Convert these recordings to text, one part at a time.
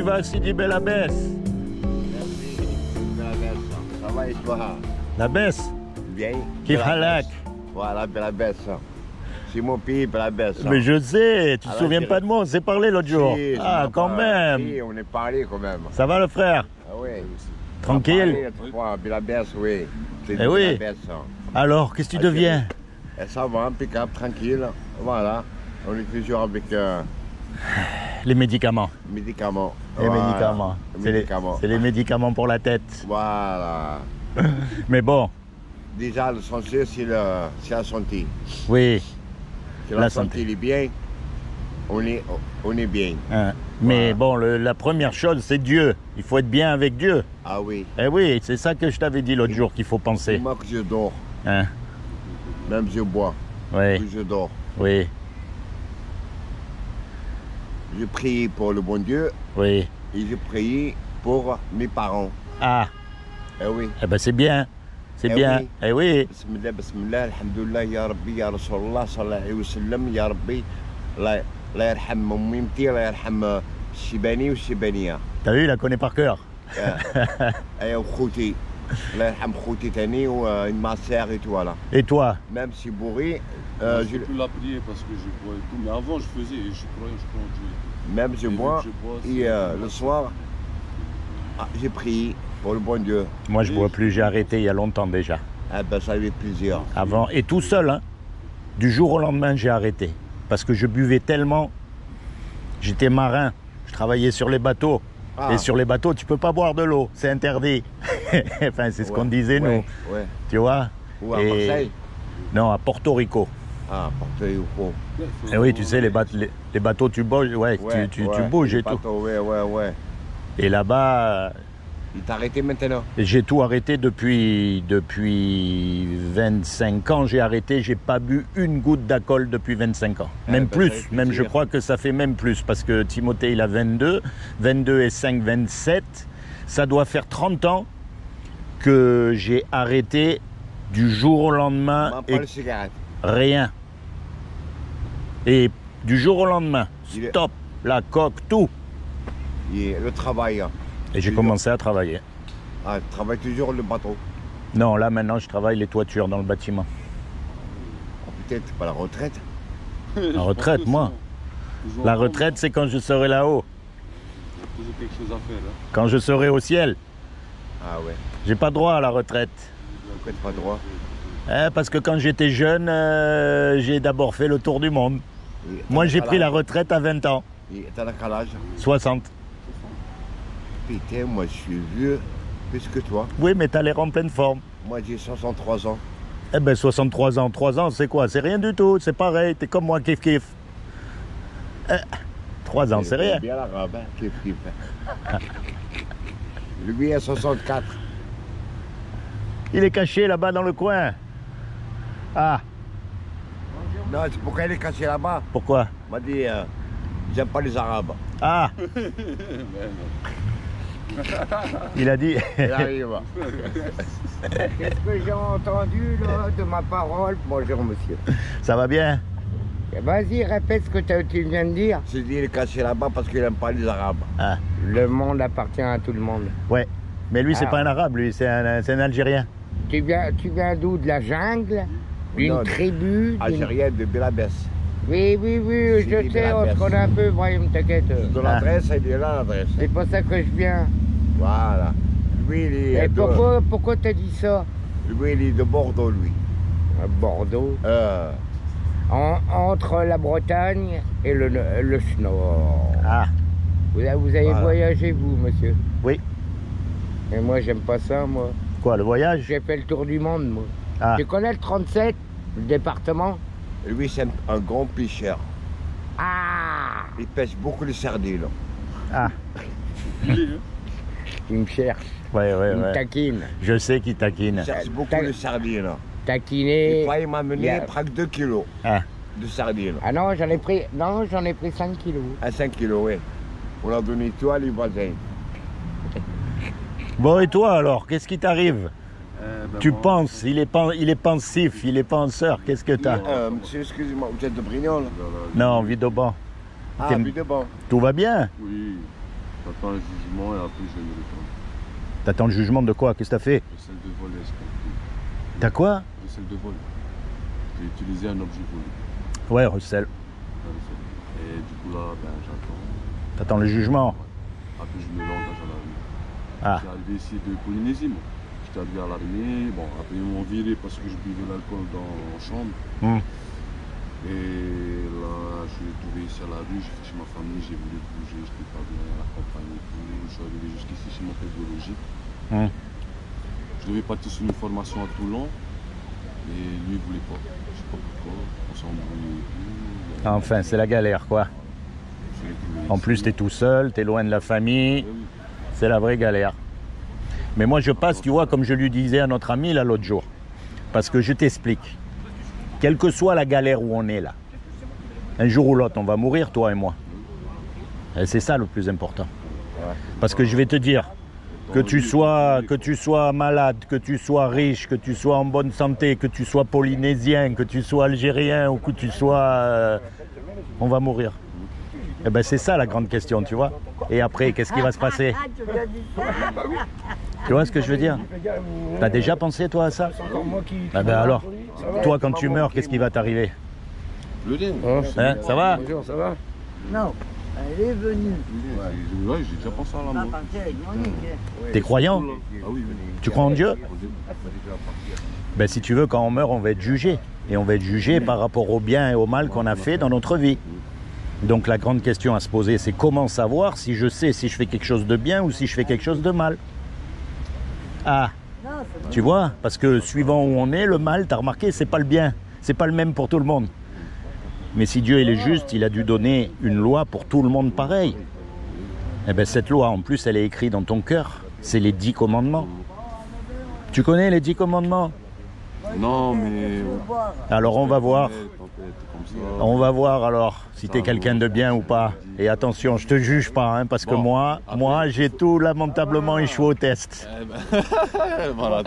tu vas, Sidi Belabès? Merci, Belabès. Ça va et toi? La baisse? Bien. Kif halak? Voilà, Belabès. C'est mon pays, Belabès. Mais je sais, tu te Ah, souviens là, pas de moi, on s'est parlé l'autre jour. Si, Ah, quand même. Si, on est parlé quand même. Ça va le frère? Ah oui. Tranquille? Belabès, oui. C'est Eh oui. Belabès. Alors, qu'est-ce que tu deviens? Et ça va, impeccable, tranquille. Voilà. On est toujours avec Les médicaments. médicaments. Les Voilà. médicaments. C'est les médicaments pour la tête. Voilà. Mais bon, Déjà, l'essentiel, c'est la santé. oui. Si La la santé. santé il est bien, on est bien. Hein. Mais Voilà. bon, la première chose, c'est Dieu. Il faut être bien avec Dieu. Ah oui. Eh oui, c'est ça que je t'avais dit l'autre jour qu'il faut C'est penser. moi que je dors, Hein. même je bois, Oui, que je dors. oui, Je prie pour le bon Dieu oui. et je prie pour mes parents. Ah, Eh oui. eh ben c'est bien. C'est Eh bien. oui. Eh oui. Bismillah, alhamdulillah, ya Rabbi, ya Rasulallah, sallallahu alayhi wa sallam, ya Rabbi, Allah yarham mimti, Allah yarham Shibani ou Shibaniya. T'as vu, il la connaît par cœur. Et Khouti. Allah yarham Khouti Tani ou ma sœur et tout, voilà. Et toi? Même si bourré, Je peux plus la prier parce que je bois et tout. Mais avant, je faisais et je crois en Dieu. même je Et bois, je bois, et c'est- le soir, j'ai prié pour le bon Dieu. Moi, je bois plus. J'ai arrêté il y a longtemps déjà. Ah ben, ça avait plaisir. Avant, et tout seul, hein. Du jour au lendemain, j'ai arrêté. Parce que je buvais tellement. J'étais marin. Je travaillais sur les bateaux. Ah. Et sur les bateaux, tu peux pas boire de l'eau. C'est interdit. Enfin, c'est ce qu'on disait, nous. Ouais. Tu vois? Ou à Et- Marseille. Non, à Porto Rico. Ah, Porto Rico. Et oui, tu sais, les bateaux, tu bouges, ouais, Ouais, tu ouais, bouges les et tout. bateaux, ouais. Et là-bas, Il t'a arrêté maintenant? j'ai tout arrêté depuis 25 ans. J'ai arrêté, j'ai pas bu une goutte d'alcool depuis 25 ans. Même ben, ça plus, fait même je plaisir. crois que ça fait même plus. Parce que Timothée, il a 22 et 5, 27. Ça doit faire 30 ans que j'ai arrêté du jour au lendemain Même et pas les cigarettes. rien. Et du jour au lendemain, Il est- stop, la coque, tout. Et le travail. Hein. Et j'ai Toujours. commencé à travailler. Ah, tu travailles toujours le bateau. Non, là maintenant, je travaille les toitures dans le bâtiment. Oh, peut-être pas la retraite. La retraite, moi. La retraite, c'est quand je serai là-haut. Il y a toujours quelque chose à faire. Hein. Quand je serai au ciel. Ah ouais. J'ai pas droit à la retraite. Pourquoi t'as pas droit? Parce que quand j'étais jeune, j'ai d'abord fait le tour du monde. Et Moi, t'as j'ai quel pris la âge? retraite à 20 ans. Et t'as quel âge? 60. Putain, moi je suis vieux plus que toi. Oui, mais t'as l'air en pleine forme. Moi j'ai 63 ans. Eh ben, 63 ans. 3 ans, c'est quoi? C'est rien du tout. C'est pareil. T'es comme moi, kiff kiff. 3 ans, c'est rien. Bien l'arabe, hein, kiff. Lui a 64. Il est caché là-bas dans le coin. Ah, Non, c'est pourquoi il est caché là-bas. pourquoi? Il m'a dit, j'aime pas les arabes. Ah, il a dit. Il arrive. Qu'est-ce que j'ai entendu là, de ma parole? Bonjour monsieur. Ça va bien? Vas-y, répète ce que tu viens de dire. J'ai dit, il est caché là-bas parce qu'il aime pas les arabes. Ah, Le monde appartient à tout le monde. ouais. Mais lui, c'est Ah. pas un arabe, lui, c'est un Algérien. Tu viens d'où? De la jungle? D'une Non, tribu? Algérien de Belabès. Oui, C'est je dit sais, on Belabès. se connaît un peu, voyons, t'inquiète. De l'adresse, il est là l'adresse. C'est pour ça que je viens. Voilà. Lui, il est Et pourquoi t'as dit ça? Lui, il est de Bordeaux, lui. À Bordeaux. Euh, Entre la Bretagne et le Nord. Ah, Vous avez Voilà. voyagé, vous, monsieur? oui. Et moi, j'aime pas ça, moi. Quoi, le voyage? J'ai fait le tour du monde, moi. Ah, Tu connais le 37, le département? lui, c'est un grand pêcheur. Ah! Il pêche beaucoup les sardines. ah. Il me cherche, Ouais, ouais, il me ouais. taquine. Je sais qu'il taquine. Il cherche beaucoup T'as- les sardines. Taquiner. Et puis, il m'a amené Yeah. presque 2 kilos Ah, de sardines. Ah non, j'en ai pris 5 kilos. À 5 kilos, oui. On a donné tout à les voisins. bon, et toi alors, qu'est-ce qui t'arrive? Ben Tu moi, penses, il est pensif, il est penseur, qu'est-ce que t'as? Monsieur, excusez-moi, vous êtes de Brignoles? Non, Vidauban. Ah, T'aimes- puis de bon. Tout va bien? Oui. J'attends le jugement et après je vais me retourner. T'attends le jugement de quoi? Qu'est-ce que t'as fait? Recel de vol et escroquerie. T'as quoi? Recel de vol. J'ai utilisé un objet volé. Ouais, recel. Et du coup là, ben, j'attends. T'attends le jugement. Après je me l'engage à l'armée. Ah, Je suis arrivé ici de Polynésie, moi. J'étais arrivé à l'armée. Bon, après ils m'ont viré parce que je buvais l'alcool en chambre. Et là, je suis trouvé ici à la rue, j'ai fait chez ma famille, j'ai voulu bouger, je n'étais pas bien à la campagne et tout. Je suis arrivé jusqu'ici chez mon père biologique. Je devais partir sur une formation à Toulon, et lui il voulait pas. Je sais pas pourquoi, on s'est embrouillé et tout. enfin, c'est la galère, quoi. Je l'ai trouvé En ici. plus, t'es tout seul, t'es loin de la famille. Eh oui. C'est la vraie galère. Mais moi, je passe, tu vois, comme je lui disais à notre ami là l'autre jour. Parce que je t'explique. Quelle que soit la galère où on est là, un jour ou l'autre, on va mourir, toi et moi. Et c'est ça le plus important. Parce que je vais te dire, que tu sois malade, que tu sois riche, que tu sois en bonne santé, que tu sois polynésien, que tu sois algérien ou que tu sois... on va mourir. Et ben c'est ça la grande question, tu vois. Et après, qu'est-ce qui va se passer? Tu vois ce que je veux dire? T'as déjà pensé toi à ça? Ah ben alors, toi quand tu meurs, qu'est-ce qui va t'arriver? Hein, ça va? Bonjour, ça va? Non, elle est venue. Ouais, j'ai déjà pensé à la Pas mort. partir avec Monique. T'es croyant? Ah oui, oui. Tu crois en Dieu? Ben si tu veux, quand on meurt, on va être jugé. Et on va être jugé par rapport au bien et au mal qu'on a fait dans notre vie. Donc la grande question à se poser, c'est comment savoir si je sais si je fais quelque chose de bien ou si je fais quelque chose de mal? Ah, Non, c'est tu vois? Parce que suivant où on est, le mal, t'as remarqué, c'est pas le bien. C'est pas le même pour tout le monde. Mais si Dieu il est juste, il a dû donner une loi pour tout le monde pareil. Eh bien cette loi, en plus, elle est écrite dans ton cœur. C'est les 10 commandements. Tu connais les 10 commandements? Non, mais. voir. Alors on va voir. Comme ça. On va voir alors si t'es quelqu'un de bien ou pas. Et attention, je te juge pas, hein, parce que Bon, moi j'ai tout lamentablement échoué au test. Eh ben, voilà,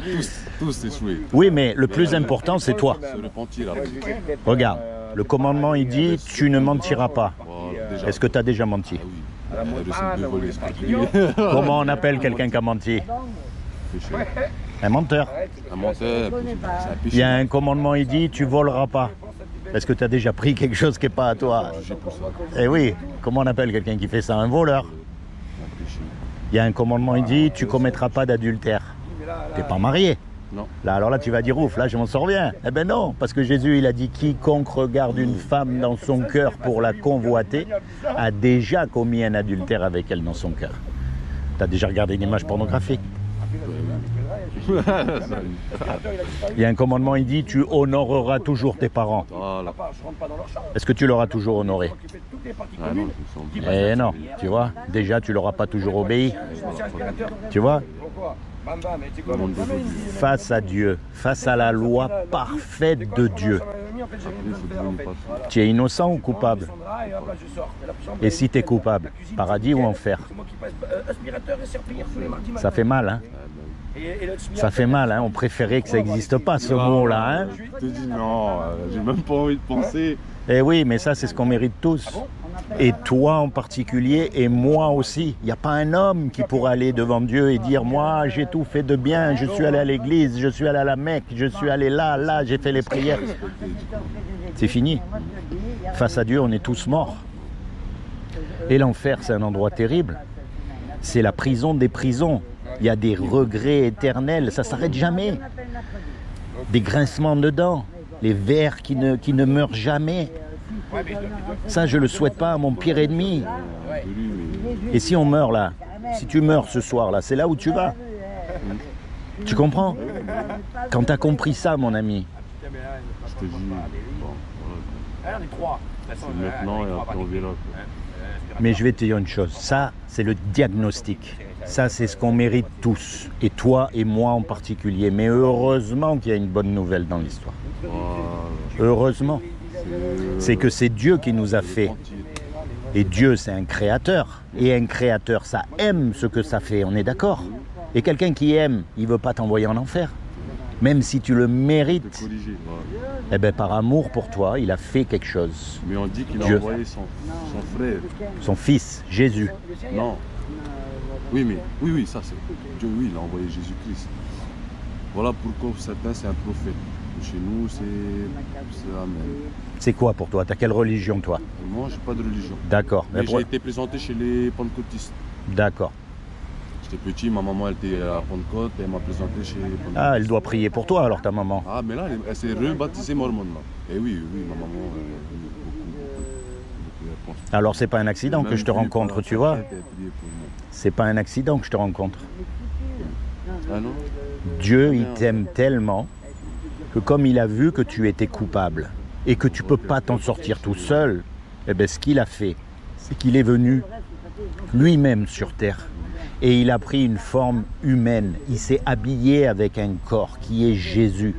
tous échoués. Oui, mais le plus important, c'est toi. Se repentir après. Regarde, le commandement, il dit, tu ne mentiras pas. Voilà, déjà. Est-ce que tu as déjà menti? Ah oui. Recel de vol et escroquerie. Comment on appelle quelqu'un qui a menti? Péché. Un menteur. Un menteur, c'est un Il péché. y a un commandement, il dit, tu voleras pas. Est-ce que tu as déjà pris quelque chose qui n'est pas à toi? Jugé pour ça. Eh oui, comment on appelle quelqu'un qui fait ça? Un voleur. Un péché. Il y a un commandement, il dit, tu commettras pas d'adultère. T'es pas marié. Non. Là, alors là, tu vas dire, ouf, là, je m'en sors bien. Eh ben non, parce que Jésus, il a dit, quiconque regarde une femme dans son cœur pour la convoiter, a déjà commis un adultère avec elle dans son cœur. T'as déjà regardé une image pornographique? Il y a un commandement, il dit, tu honoreras toujours tes parents. Voilà. Est-ce que tu l'auras toujours honoré? Ah non, ils sont Eh non, tu vois, déjà, tu l'auras pas toujours obéi. Tu vois? Face à Dieu, face à la loi parfaite de Dieu, tu es innocent ou coupable? Et si tu es coupable, paradis ou enfer? Ça fait mal, hein? Ça fait mal, hein? On préférait que ça n'existe pas, ce mot-là, hein? Je te dis non, j'ai même pas envie de penser. Eh oui, mais ça, c'est ce qu'on mérite tous. Et toi en particulier, et moi aussi. Il n'y a pas un homme qui pourra aller devant Dieu et dire, moi, j'ai tout fait de bien, je suis allé à l'église, je suis allé à la Mecque, je suis allé là, j'ai fait les prières. C'est fini. Face à Dieu, on est tous morts. Et l'enfer, c'est un endroit terrible. C'est la prison des prisons. Il y a des regrets éternels, ça s'arrête jamais. Des grincements de dents, les vers qui ne meurent jamais. Ça, je le souhaite pas à mon pire ennemi. Et si on meurt là, si tu meurs ce soir là, c'est là où tu vas. Tu comprends? Quand tu as compris ça, mon ami, Je te dis, bon, voilà. C'est maintenant et après on verra. mais je vais te dire une chose, ça, c'est le diagnostic. Ça, c'est ce qu'on mérite tous, et toi et moi en particulier. Mais heureusement qu'il y a une bonne nouvelle dans l'histoire. Voilà. Heureusement. C'est que c'est Dieu qui nous a fait. Et Dieu, c'est un créateur. Et un créateur, ça aime ce que ça fait, on est d'accord? Et quelqu'un qui aime, il ne veut pas t'envoyer en enfer. Même si tu le mérites, Corrigé, voilà. eh ben, par amour pour toi, il a fait quelque chose. Mais on dit qu'il a Dieu. envoyé son frère. Son fils, Jésus. Non, Oui, mais oui, ça c'est Dieu, oui, il a envoyé Jésus-Christ. Voilà pourquoi certains c'est un prophète. Chez nous, c'est Amen. C'est quoi pour toi? T'as quelle religion, toi? Moi, j'ai pas de religion. D'accord. Mais j'ai été présenté chez les pentecôtistes. D'accord. J'étais petit, ma maman elle était à Pentecôte et elle m'a présenté chez les pentecôtistes. Ah, elle doit prier pour toi alors, ta maman. Ah, mais là, elle s'est rebaptisée mormone là. Et oui, ma maman, beaucoup. Alors, c'est pas un accident que je te rencontre, tu vois? C'est pas un accident que je te rencontre. Ah non? Dieu, il t'aime tellement que comme il a vu que tu étais coupable et que tu peux pas t'en sortir tout seul, eh bien, ce qu'il a fait, c'est qu'il est venu lui-même sur terre et il a pris une forme humaine. Il s'est habillé avec un corps qui est Jésus.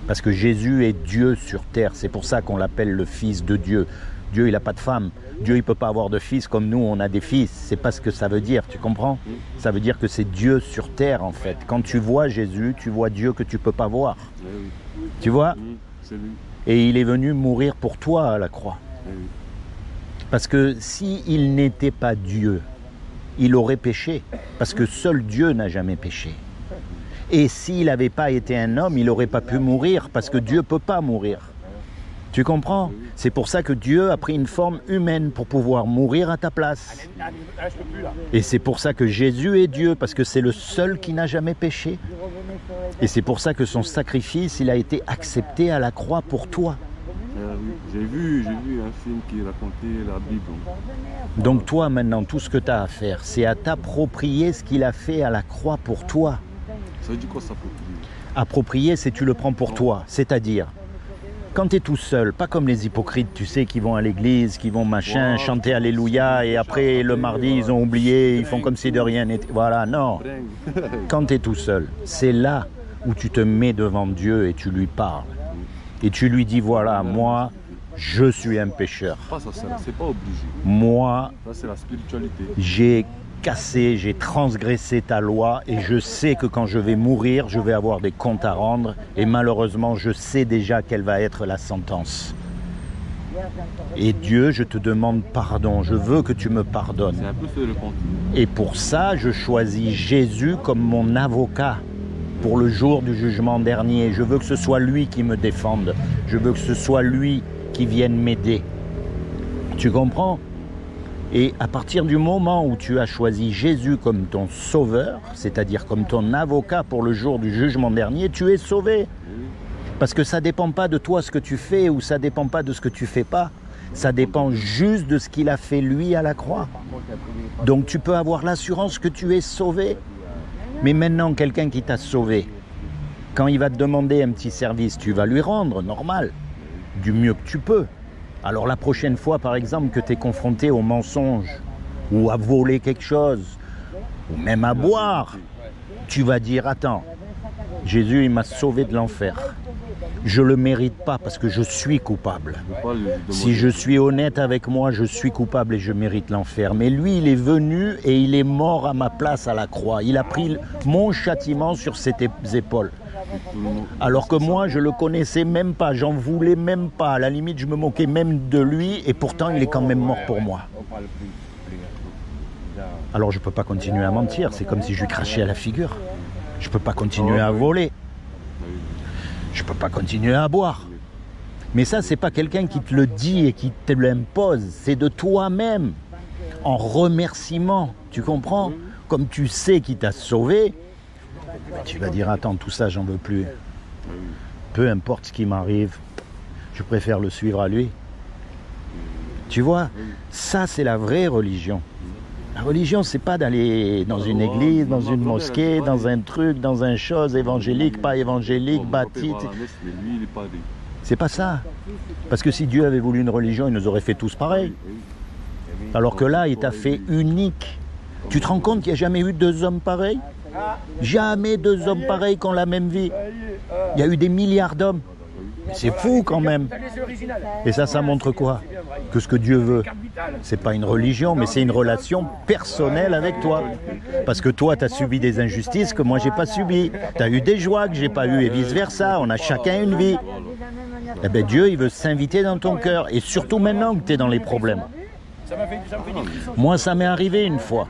Parce que Jésus est Dieu sur terre. C'est pour ça qu'on l'appelle le Fils de Dieu. Dieu, il n'a pas de femme. Dieu, il ne peut pas avoir de fils comme nous, on a des fils. C'est pas ce que ça veut dire, tu comprends? Ça veut dire que c'est Dieu sur terre, en fait. Quand tu vois Jésus, tu vois Dieu que tu ne peux pas voir. Tu vois? Et il est venu mourir pour toi à la croix. Parce que s'il n'était pas Dieu, il aurait péché. Parce que seul Dieu n'a jamais péché. Et s'il n'avait pas été un homme, il n'aurait pas pu mourir. Parce que Dieu ne peut pas mourir. Tu comprends? C'est pour ça que Dieu a pris une forme humaine pour pouvoir mourir à ta place. Et c'est pour ça que Jésus est Dieu, parce que c'est le seul qui n'a jamais péché. Et c'est pour ça que son sacrifice, il a été accepté à la croix pour toi. J'ai vu un film qui racontait la Bible. Donc toi, maintenant, tout ce que tu as à faire, c'est à t'approprier ce qu'il a fait à la croix pour toi. Ça veut dire quoi, s'approprier? Approprier, c'est tu le prends pour toi. C'est-à-dire, quand tu es tout seul, pas comme les hypocrites, tu sais, qui vont à l'église, qui vont machin, chanter Alléluia, et après, le mardi, ils ont oublié, ils font comme si de rien n'était. Voilà, non. Quand tu es tout seul, c'est là où tu te mets devant Dieu et tu lui parles. Et tu lui dis, voilà, moi, je suis un pécheur. C'est pas obligé. Moi, ça, c'est la spiritualité. J'ai cassé, j'ai transgressé ta loi et je sais que quand je vais mourir, je vais avoir des comptes à rendre et malheureusement, je sais déjà quelle va être la sentence. Et Dieu, je te demande pardon, je veux que tu me pardonnes. C'est un peu fait le compte. Et pour ça, je choisis Jésus comme mon avocat pour le jour du jugement dernier. Je veux que ce soit lui qui me défende. Je veux que ce soit lui qui vienne m'aider. Tu comprends ? Et à partir du moment où tu as choisi Jésus comme ton sauveur, c'est-à-dire comme ton avocat pour le jour du jugement dernier, tu es sauvé. Parce que ça ne dépend pas de toi ce que tu fais ou ça ne dépend pas de ce que tu ne fais pas. Ça dépend juste de ce qu'il a fait lui à la croix. Donc tu peux avoir l'assurance que tu es sauvé. Mais maintenant, quelqu'un qui t'a sauvé, quand il va te demander un petit service, tu vas lui rendre, normal, du mieux que tu peux. Alors la prochaine fois, par exemple, que tu es confronté au mensonge, ou à voler quelque chose, ou même à boire, tu vas dire, attends, Jésus, il m'a sauvé de l'enfer. Je ne le mérite pas parce que je suis coupable. Si je suis honnête avec moi, je suis coupable et je mérite l'enfer. Mais lui, il est venu et il est mort à ma place à la croix. Il a pris mon châtiment sur ses épaules. Alors que moi, je le connaissais même pas, j'en voulais même pas. À la limite, je me moquais même de lui et pourtant, il est quand même mort pour moi. Alors, je peux pas continuer à mentir. C'est comme si je lui crachais à la figure. Je peux pas continuer à voler. Je peux pas continuer à boire. Mais ça, c'est pas quelqu'un qui te le dit et qui te l'impose. C'est de toi-même, en remerciement. Tu comprends? Comme tu sais qu'il t'a sauvé, tu vas dire, attends, tout ça, j'en veux plus. Peu importe ce qui m'arrive, je préfère le suivre à lui. Tu vois, ça, c'est la vraie religion. La religion, c'est pas d'aller dans une église, dans une mosquée, dans un truc, dans un chose évangélique, pas évangélique, baptiste. C'est pas ça. Parce que si Dieu avait voulu une religion, il nous aurait fait tous pareil. Alors que là, il t'a fait unique. Tu te rends compte qu'il n'y a jamais eu deux hommes pareils? Jamais deux hommes pareils qui ont la même vie. Il y a eu des milliards d'hommes. C'est fou quand même. Et ça montre quoi? Que ce que Dieu veut, c'est pas une religion, mais c'est une relation personnelle avec toi. Parce que toi, tu as subi des injustices que moi, j'ai pas subies. Tu as eu des joies que j'ai pas eues et vice-versa. On a chacun une vie. Eh bien, Dieu, il veut s'inviter dans ton cœur. Et surtout maintenant que tu es dans les problèmes. Moi, ça m'est arrivé une fois.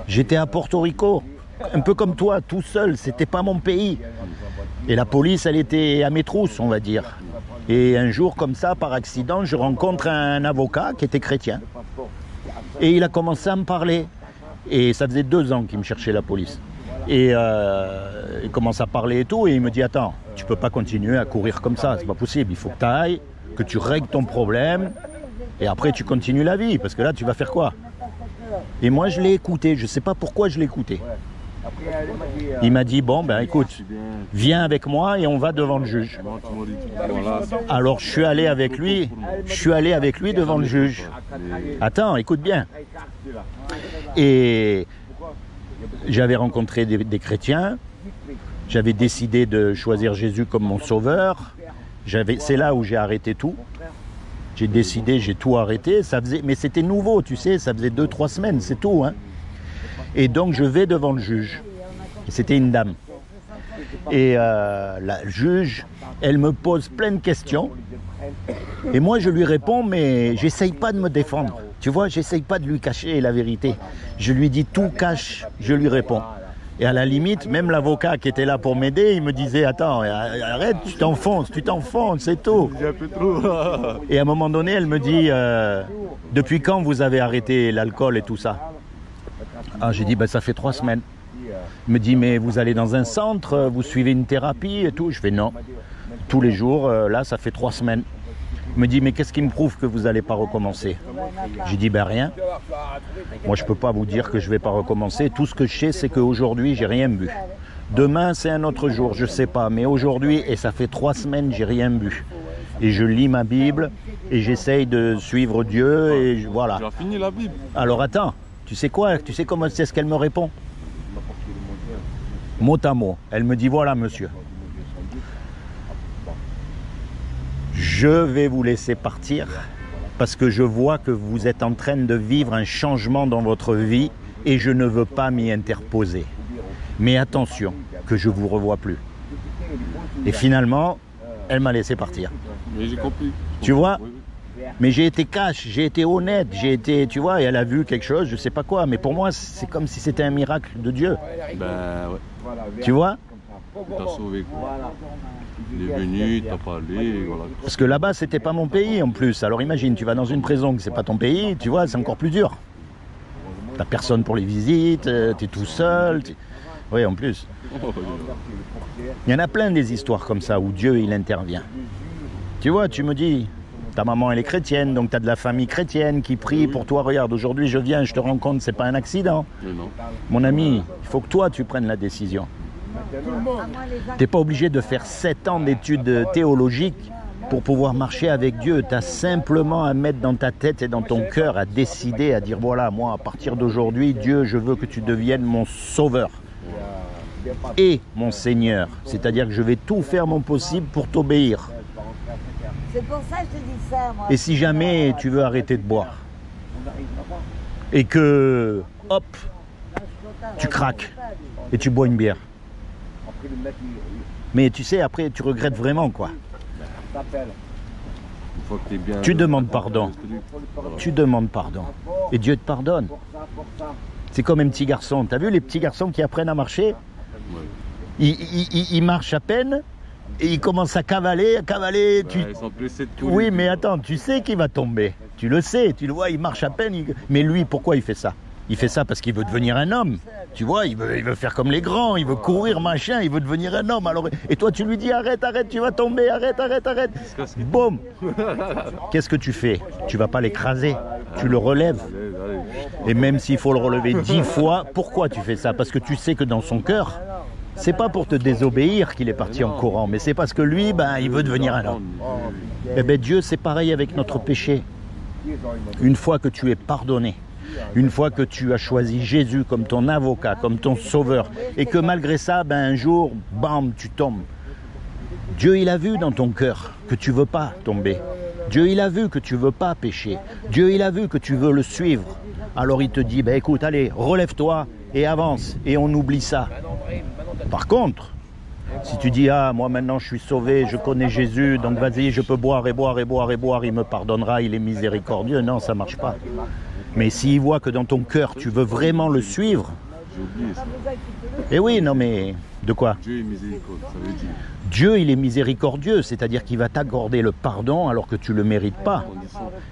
J'étais à Porto Rico, un peu comme toi, tout seul. C'était pas mon pays. Et la police, elle était à mes trousses, on va dire. Et un jour, comme ça, par accident, je rencontre un avocat qui était chrétien. Et il a commencé à me parler. Et ça faisait 2 ans qu'il me cherchait la police. Et il commence à parler et tout. Et il me dit, attends, tu peux pas continuer à courir comme ça. C'est pas possible. Il faut que tu ailles, que tu règles ton problème. Et après, tu continues la vie. Parce que là, tu vas faire quoi? Et moi, je l'ai écouté. Je sais pas pourquoi je l'ai écouté. Il m'a dit, bon, ben écoute, viens avec moi et on va devant le juge. Alors, je suis allé avec lui devant le juge. Attends, écoute bien. Et j'avais rencontré des chrétiens. J'avais décidé de choisir Jésus comme mon sauveur. C'est là où j'ai arrêté tout. J'ai décidé, j'ai tout arrêté. Mais c'était nouveau, tu sais, ça faisait 2-3 semaines, c'est tout. Hein. Et donc je vais devant le juge. C'était une dame. Et la juge, elle me pose plein de questions. Et moi je lui réponds, mais j'essaye pas de me défendre. Tu vois, j'essaye pas de lui cacher la vérité. Je lui dis tout cash, je lui réponds. Et à la limite, même l'avocat qui était là pour m'aider, il me disait, attends, arrête, tu t'enfonces, c'est tout. Et à un moment donné, elle me dit, depuis quand vous avez arrêté l'alcool et tout ça? Ah, j'ai dit, ben, ça fait 3 semaines. Il me dit, mais vous allez dans un centre, vous suivez une thérapie et tout? Je fais non. Tous les jours, là, ça fait 3 semaines. Il me dit, mais qu'est-ce qui me prouve que vous n'allez pas recommencer? J'ai dit, ben rien. Moi, je ne peux pas vous dire que je ne vais pas recommencer. Tout ce que je sais, c'est qu'aujourd'hui, j'ai rien bu. Demain, c'est un autre jour, je ne sais pas. Mais aujourd'hui, et ça fait 3 semaines, j'ai rien bu. Et je lis ma Bible et j'essaye de suivre Dieu et voilà. Tu as fini la Bible. Alors attends, tu sais quoi? Tu sais comment c'est ce qu'elle me répond? Mot à mot. Elle me dit, voilà monsieur. Je vais vous laisser partir parce que je vois que vous êtes en train de vivre un changement dans votre vie et je ne veux pas m'y interposer. Mais attention, que je ne vous revoie plus. Et finalement, elle m'a laissé partir. Mais j'ai compris. Tu vois? Oui, oui. Mais j'ai été cash, j'ai été honnête, tu vois, et elle a vu quelque chose, je sais pas quoi, mais pour moi, c'est comme si c'était un miracle de Dieu. Ben ouais. Tu vois? T'as sauvé quoi. Il est venu, t'as parlé, voilà. Parce que là-bas, c'était pas mon pays en plus. Alors imagine, tu vas dans une prison que c'est pas ton pays, tu vois, c'est encore plus dur. T'as personne pour les visites, t'es tout seul. Oui, en plus. Il y en a plein des histoires comme ça où Dieu, il intervient. Tu vois, tu me dis, ta maman, elle est chrétienne, donc tu as de la famille chrétienne qui prie pour toi. Regarde, aujourd'hui, je viens, je te rends compte, c'est pas un accident. Non. Mon ami, il faut que toi, tu prennes la décision. Tu n'es pas obligé de faire 7 ans d'études théologiques pour pouvoir marcher avec Dieu. Tu as simplement à mettre dans ta tête et dans ton cœur, à décider, à dire, voilà, moi, à partir d'aujourd'hui, Dieu, je veux que tu deviennes mon sauveur et mon Seigneur. C'est-à-dire que je vais tout faire mon possible pour t'obéir. C'est pour ça que je te dis ça, moi. Et si jamais tu veux arrêter de boire et que, hop, tu craques et tu bois une bière. Mais tu sais, après, tu regrettes vraiment, quoi. Une fois que t'es bien, Tu demandes pardon. Tu demandes pardon. Et Dieu te pardonne. C'est comme un petit garçon. T'as vu les petits garçons qui apprennent à marcher? Ils marchent à peine et ils commencent à cavaler. Ils sont pressés de courir. Oui, mais attends, tu sais qu'il va tomber. Tu le sais, tu le vois, il marche à peine. Mais lui, pourquoi il fait ça? Il fait ça parce qu'il veut devenir un homme. Tu vois, il veut faire comme les grands, il veut courir, machin, il veut devenir un homme. Alors, et toi, tu lui dis, arrête, tu vas tomber, arrête. Boum. Qu'est-ce que tu fais? Tu vas pas l'écraser, tu le relèves. Et même s'il faut le relever 10 fois, pourquoi tu fais ça? Parce que tu sais que dans son cœur, c'est pas pour te désobéir qu'il est parti en courant, mais c'est parce que lui, il veut devenir un homme. Eh bien, Dieu, c'est pareil avec notre péché. Une fois que tu es pardonné, une fois que tu as choisi Jésus comme ton avocat, comme ton sauveur, et que malgré ça, un jour, bam, tu tombes. Dieu, il a vu dans ton cœur que tu ne veux pas tomber. Dieu, il a vu que tu ne veux pas pécher. Dieu, il a vu que tu veux le suivre. Alors il te dit, écoute, allez, relève-toi et avance, et on oublie ça. Par contre, Si tu dis, ah, moi maintenant je suis sauvé, je connais Jésus, donc vas-y, je peux boire et boire et boire et boire, il me pardonnera, il est miséricordieux. Non, ça ne marche pas. Mais s'il voit que dans ton cœur, tu veux vraiment le suivre. J'ai oublié ça. Eh oui, non mais, de quoi? Dieu est miséricordieux, ça veut dire. Dieu, il est miséricordieux, c'est-à-dire qu'il va t'accorder le pardon alors que tu ne le mérites pas,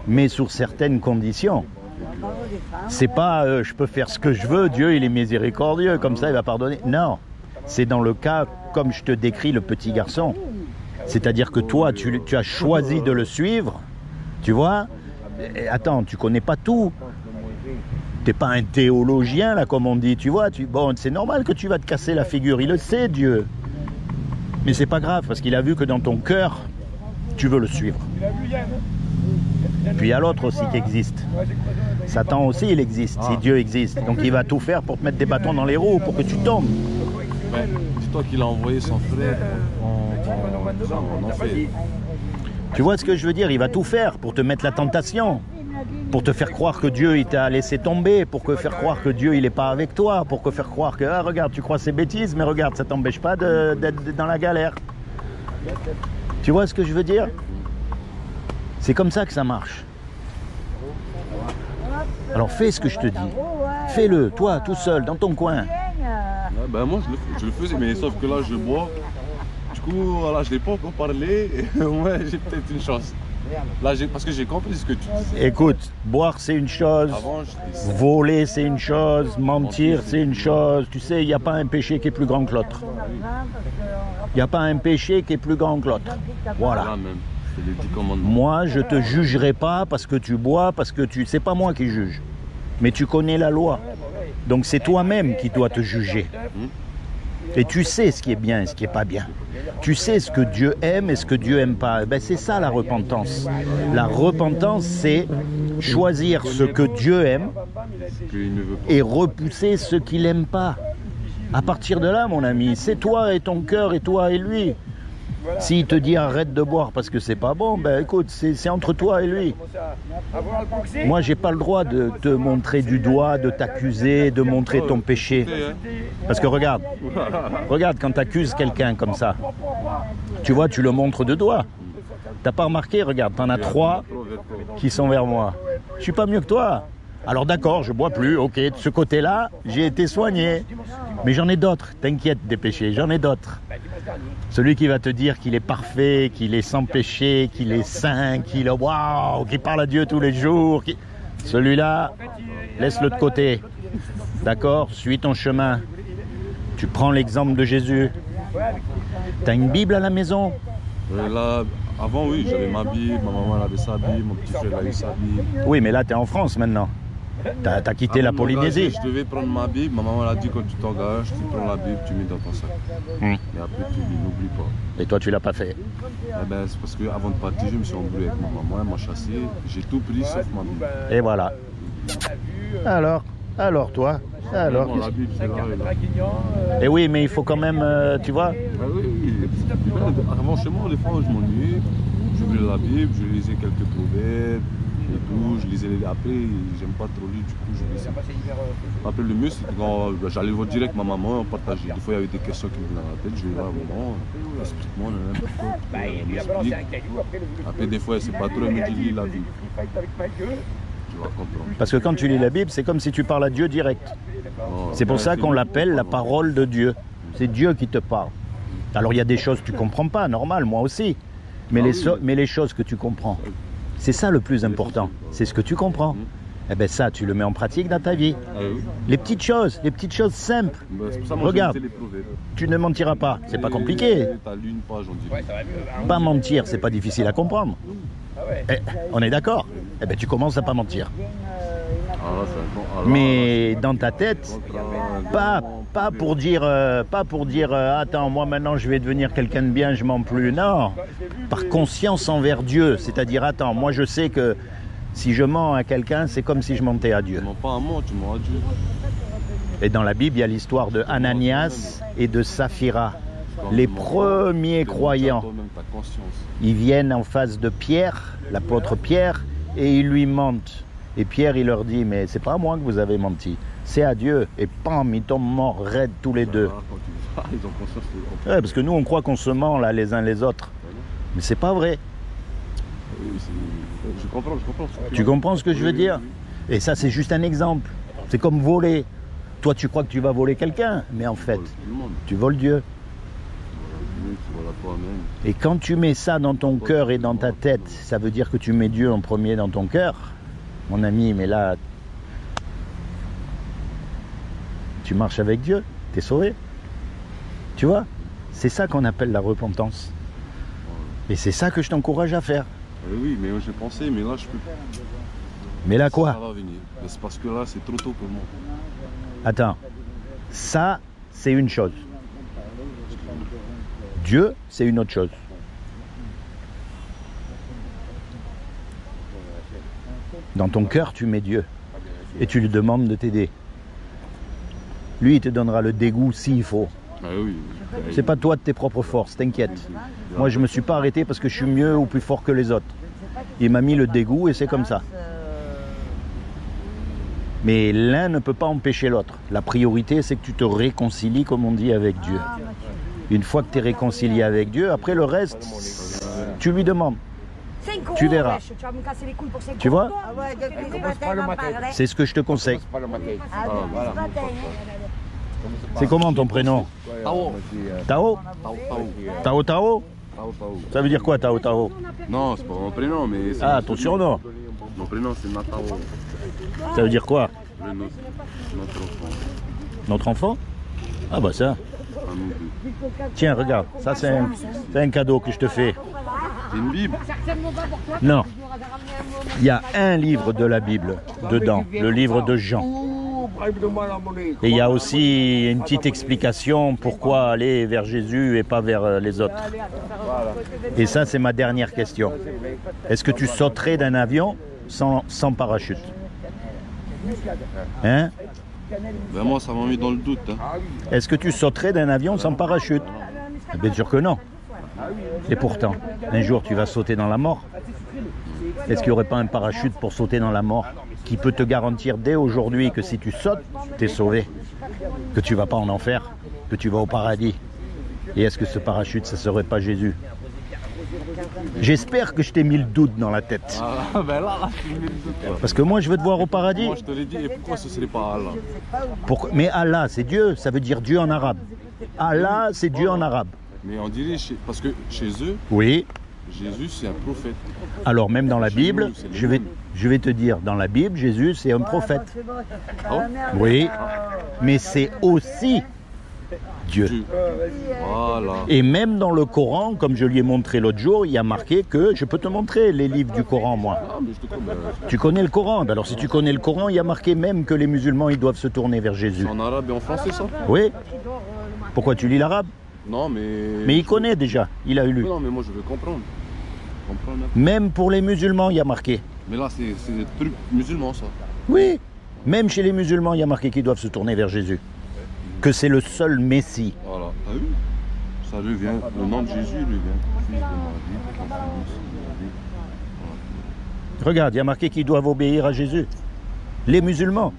mais sur certaines conditions. C'est pas je peux faire ce que je veux, Dieu il est miséricordieux, comme ça il va pardonner. Non, c'est dans le cas comme je te décris le petit garçon. C'est-à-dire que toi tu as choisi de le suivre, tu vois. Et attends, tu connais pas tout. T'es pas un théologien là comme on dit, tu vois. Bon, c'est normal que tu vas te casser la figure, il le sait Dieu. Mais c'est pas grave parce qu'il a vu que dans ton cœur, tu veux le suivre. Puis il y a l'autre aussi qui existe. Satan aussi, il existe, si Dieu existe. Donc il va tout faire pour te mettre des bâtons dans les roues, pour que tu tombes. Ben, dis-toi qu'il a envoyé son frère en enfer. Tu vois ce que je veux dire? Il va tout faire pour te mettre la tentation. Pour te faire croire que Dieu il t'a laissé tomber, pour te faire croire que Dieu il n'est pas avec toi, pour te faire croire que, ah regarde, tu crois ces bêtises, mais regarde, ça t'empêche pas d'être dans la galère. Tu vois ce que je veux dire? C'est comme ça que ça marche. Alors fais ce que je te dis. Fais-le, toi, tout seul, dans ton coin. Ouais, ben moi je le faisais, mais sauf que là je bois. Du coup, voilà, je n'ai pas encore parlé. Ouais, j'ai peut-être une chance. Là, parce que j'ai compris ce que tu dis. Écoute, boire c'est une chose, Avant, voler c'est une chose, mentir c'est une chose. Tu sais, il n'y a pas un péché qui est plus grand que l'autre. Il n'y a pas un péché qui est plus grand que l'autre. Voilà. Là même, c'est les 10 commandements. Moi, je te jugerai pas parce que tu bois, parce que tu... C'est pas moi qui juge. Mais tu connais la loi. Donc c'est toi-même qui dois te juger. Et tu sais ce qui est bien et ce qui n'est pas bien. Tu sais ce que Dieu aime et ce que Dieu n'aime pas. Ben, c'est ça la repentance. La repentance, c'est choisir ce que Dieu aime et repousser ce qu'il n'aime pas. À partir de là, mon ami, c'est toi et ton cœur et toi et lui. S'il te dit arrête de boire parce que c'est pas bon, ben écoute, c'est entre toi et lui. Moi, j'ai pas le droit de te montrer du doigt, de t'accuser, de montrer ton péché. Parce que regarde quand tu accuses quelqu'un comme ça, tu vois, tu le montres de doigt. T'as pas remarqué, regarde, t'en as 3 qui sont vers moi. Je suis pas mieux que toi. Alors d'accord, je bois plus, ok, de ce côté-là, j'ai été soigné. Mais j'en ai d'autres, t'inquiète des péchés, j'en ai d'autres. Celui qui va te dire qu'il est parfait, qu'il est sans péché, qu'il est saint, qu'il parle à Dieu tous les jours. Celui-là, laisse-le de côté. D'accord? Suis ton chemin. Tu prends l'exemple de Jésus. T'as une Bible à la maison? Là, avant, oui, j'avais ma Bible, ma maman avait sa Bible, mon petit frère a eu sa Bible. Oui, mais là, t'es en France maintenant. T'as quitté la Polynésie. Je devais prendre ma Bible, ma maman a dit quand tu t'engages, tu prends la Bible, tu mets dans ton sac. Et après tu lis, n'oublie pas. Et toi tu l'as pas fait? Eh ben, c'est parce qu'avant de partir, je me suis embrouillé avec ma maman, elle m'a chassé, j'ai tout pris sauf ma Bible. Et voilà. Alors toi alors, la Bible, c'est là, et oui, mais il faut quand même, tu vois. Oui. Avant chez moi, des fois, je m'ennuie, j'ouvrais la Bible, je lisais quelques proverbes. Et tout, je lisais après, j'aime pas trop lire, du coup je lisais. Après le mieux c'était quand j'allais voir direct ma maman, on partageait. Des fois il y avait des questions qui me venaient dans la tête, je vais voir maman, explique-moi, n'importe quoi. Après des fois elle sait pas trop, elle me dit lis la Bible. Tu vas comprendre. Parce que quand tu lis la Bible, c'est comme si tu parles à Dieu direct. C'est pour ça qu'on l'appelle la parole de Dieu. C'est Dieu qui te parle. Alors il y a des choses que tu comprends pas, normal, moi aussi. Mais les choses que tu comprends. C'est ça le plus important, c'est ce que tu comprends. Eh bien ça, tu le mets en pratique dans ta vie. Les petites choses simples. Regarde, tu ne mentiras pas, c'est pas compliqué. Pas mentir, c'est pas difficile à comprendre. On est d'accord? Eh bien tu commences à pas mentir. Mais dans ta tête, pas pour dire attends, moi maintenant je vais devenir quelqu'un de bien, je mens plus. Non, par conscience envers Dieu, c'est-à-dire attends, moi je sais que si je mens à quelqu'un, c'est comme si je mentais à Dieu. Tu mens pas à moi, tu mens à Dieu. Et dans la Bible, il y a l'histoire de Ananias et de Saphira, les premiers croyants. Ils viennent en face de Pierre, l'apôtre Pierre, et ils lui mentent. Et Pierre, il leur dit, mais c'est pas à moi que vous avez menti, c'est à Dieu. Et pam, ils tombent morts raides tous les deux. Ils ont conscience que... Ouais, parce que nous, on croit qu'on se ment là les uns les autres. Mais c'est pas vrai. Oui, je comprends. Tu comprends ce que je veux dire? Oui. Et ça, c'est juste un exemple. C'est comme voler. Toi, tu crois que tu vas voler quelqu'un, mais en fait, tu voles Dieu. Tu voles toi-même. Et quand tu mets ça dans ton cœur et dans ta tête, ça veut dire que tu mets Dieu en premier dans ton cœur. Mon ami, mais là, tu marches avec Dieu, t'es sauvé. Tu vois? C'est ça qu'on appelle la repentance. Et c'est ça que je t'encourage à faire. Oui, mais j'ai pensé, mais là, je peux... Mais là, quoi? Ça va venir. C'est parce que là, c'est trop tôt pour moi. Attends, ça, c'est une chose. Dieu, c'est une autre chose. Dans ton cœur, tu mets Dieu et tu lui demandes de t'aider. Lui, il te donnera le dégoût s'il faut. Ah oui. C'est pas toi de tes propres forces, t'inquiète. Moi, je me suis pas arrêté parce que je suis mieux ou plus fort que les autres. Il m'a mis le dégoût et c'est comme ça. Mais l'un ne peut pas empêcher l'autre. La priorité, c'est que tu te réconcilies, comme on dit, avec Dieu. Une fois que tu es réconcilié avec Dieu, après le reste, tu lui demandes. Tu verras. Tu vois? C'est ce que je te conseille. C'est comment ton prénom? Tao. Tao? Tao Tao? Ça veut dire quoi Tao Tao? Non, c'est pas mon prénom, mais... Ah, ton surnom? Mon prénom, c'est Natao. Ça veut dire quoi? Notre enfant. Notre enfant? Ah bah ça. À nous deux. Tiens, regarde, ça c'est un cadeau que je te fais. C'est une Bible? Non. Il y a un livre de la Bible dedans, le livre de Jean. Et il y a aussi une petite explication pourquoi aller vers Jésus et pas vers les autres. Et ça, c'est ma dernière question. Est-ce que tu sauterais d'un avion sans parachute? Hein? Ben moi, ça m'a mis dans le doute. Hein. Est-ce que tu sauterais d'un avion sans parachute? Bien sûr que non. Et pourtant, un jour, tu vas sauter dans la mort. Est-ce qu'il n'y aurait pas un parachute pour sauter dans la mort qui peut te garantir dès aujourd'hui que si tu sautes, tu es sauvé, que tu ne vas pas en enfer, que tu vas au paradis? Et est-ce que ce parachute, ça ne serait pas Jésus? J'espère que je t'ai mis le doute dans la tête. Ah, ben là, tu mets le doute. Parce que moi, je veux te voir au paradis. Moi, je te l'ai dit, et pourquoi ce serait pas Allah? Mais Allah, c'est Dieu, ça veut dire Dieu en arabe. Allah, c'est Dieu en arabe. Mais on dirait, parce que chez eux, oui. Jésus, c'est un prophète. Alors même dans la Bible, je vais te dire, dans la Bible, Jésus, c'est un prophète. Oh? Oui, mais c'est aussi Dieu. Voilà. Et même dans le Coran, comme je lui ai montré l'autre jour, il y a marqué que, je peux te montrer les livres du Coran, moi. Ah, mais je te connais. Tu connais le Coran? Alors si tu connais le Coran, il y a marqué même que les musulmans, ils doivent se tourner vers Jésus. C'est en arabe et en français, ça? Oui. Pourquoi tu lis l'arabe? Non, mais... Mais il connaît déjà, il a lu. Non, mais moi, je veux comprendre. Même pour les musulmans, il y a marqué. Mais là, c'est des trucs musulmans, ça. Oui. Même chez les musulmans, il y a marqué qu'ils doivent se tourner vers Jésus. Que c'est le seul Messie. Voilà. Ah oui. Ça lui vient. Le nom de Jésus lui vient. Fils de Marie, enfant de Marie. Voilà. Regarde, il y a marqué qu'ils doivent obéir à Jésus. Les musulmans.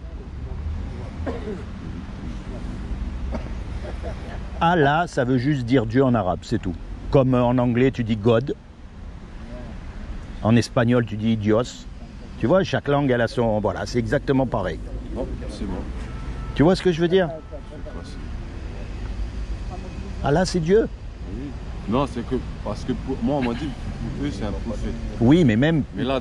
Allah, ça veut juste dire Dieu en arabe, c'est tout. Comme en anglais, tu dis God. En espagnol, tu dis Dios. Tu vois, chaque langue, elle a son... Voilà, c'est exactement pareil. Bon, c'est bon. Tu vois ce que je veux dire? Allah, c'est Dieu. Oui. Non, c'est que... Parce que pour moi, on m'a dit, pour eux, c'est un prophète. Oui, mais même... Mais là,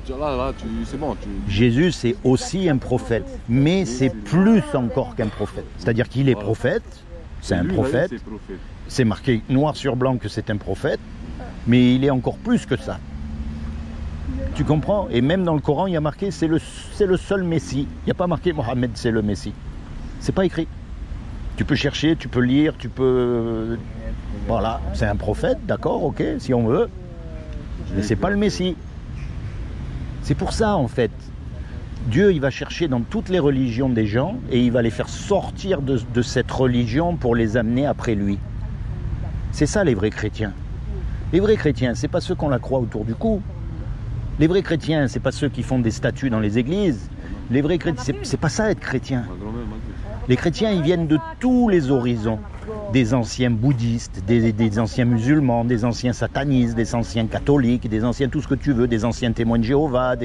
c'est bon. Jésus, c'est aussi un prophète. Mais c'est plus encore qu'un prophète. C'est-à-dire qu'il est prophète. C'est un prophète. C'est marqué noir sur blanc que c'est un prophète. Mais il est encore plus que ça. Tu comprends? Et même dans le Coran, il y a marqué c'est le seul Messie. Il n'y a pas marqué Mohammed, c'est le Messie. C'est pas écrit. Tu peux chercher, tu peux lire, tu peux... Voilà, c'est un prophète, d'accord, ok, si on veut. Mais c'est pas le Messie. C'est pour ça, en fait. Dieu, il va chercher dans toutes les religions des gens et il va les faire sortir de cette religion pour les amener après lui. C'est ça, les vrais chrétiens. Les vrais chrétiens, c'est pas ceux qu'on la croix autour du cou. Les vrais chrétiens, c'est pas ceux qui font des statues dans les églises. Les vrais chrétiens, c'est pas ça être chrétien. Les chrétiens, ils viennent de tous les horizons. des anciens bouddhistes, des anciens musulmans, des anciens satanistes, des anciens catholiques, des anciens tout ce que tu veux, des anciens témoins de Jéhovah,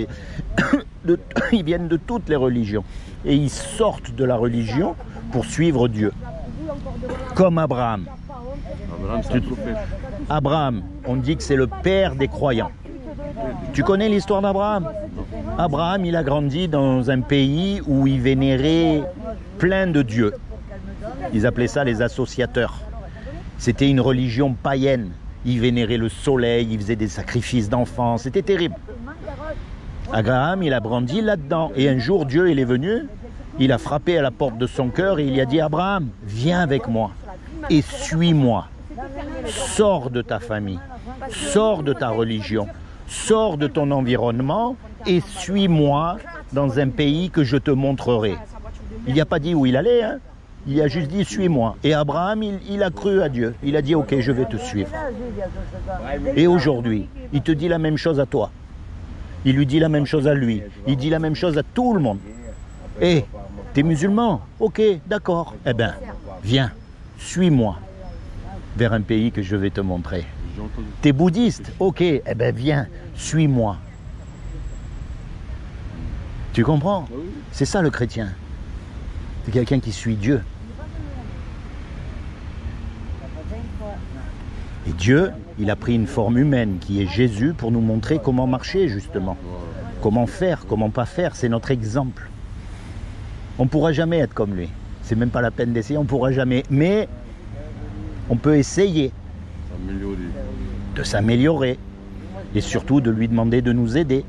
ils viennent de toutes les religions. Et ils sortent de la religion pour suivre Dieu. Comme Abraham. Abraham, on dit que c'est le père des croyants. Tu connais l'histoire d'Abraham? Abraham, il a grandi dans un pays où il vénérait plein de dieux. Ils appelaient ça les associateurs. C'était une religion païenne. Ils vénéraient le soleil, ils faisaient des sacrifices d'enfants. C'était terrible. Abraham, il a grandi là-dedans. Et un jour, Dieu, il est venu, il a frappé à la porte de son cœur et il a dit, Abraham, viens avec moi et suis-moi. Sors de ta famille, sors de ta religion, sors de ton environnement et suis-moi dans un pays que je te montrerai. Il n'a pas dit où il allait, hein. Il a juste dit suis-moi. Et Abraham, il a cru à Dieu. Il a dit ok, je vais te suivre. Et aujourd'hui, il te dit la même chose à toi. Il lui dit la même chose à lui. Il dit la même chose à tout le monde. Eh, t'es musulman? Ok, d'accord. Eh bien, viens, suis-moi vers un pays que je vais te montrer. T'es bouddhiste? Ok, eh bien viens, suis-moi. Tu comprends? C'est ça le chrétien. C'est quelqu'un qui suit Dieu. Et Dieu, il a pris une forme humaine qui est Jésus pour nous montrer comment marcher justement. Comment faire, comment pas faire, c'est notre exemple. On ne pourra jamais être comme lui. C'est même pas la peine d'essayer, on ne pourra jamais. Mais on peut essayer de s'améliorer et surtout de lui demander de nous aider.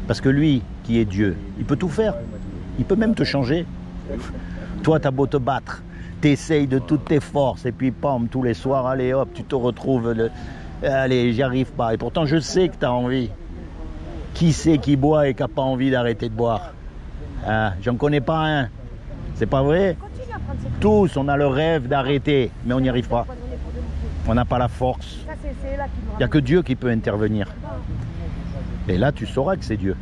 Parce que lui, qui est Dieu, il peut tout faire. Il peut même te changer. Toi, t'as beau te battre, t'essayes de toutes tes forces et puis pam, tous les soirs, allez hop, tu te retrouves, allez, j'y arrive pas. Et pourtant, je sais que t'as envie. Qui c'est qui boit et qui n'a pas envie d'arrêter de boire? Ah, j'en connais pas un. C'est pas vrai? Tous, on a le rêve d'arrêter, mais on n'y arrive pas. On n'a pas la force. Il n'y a que Dieu qui peut intervenir. Et là, tu sauras que c'est Dieu.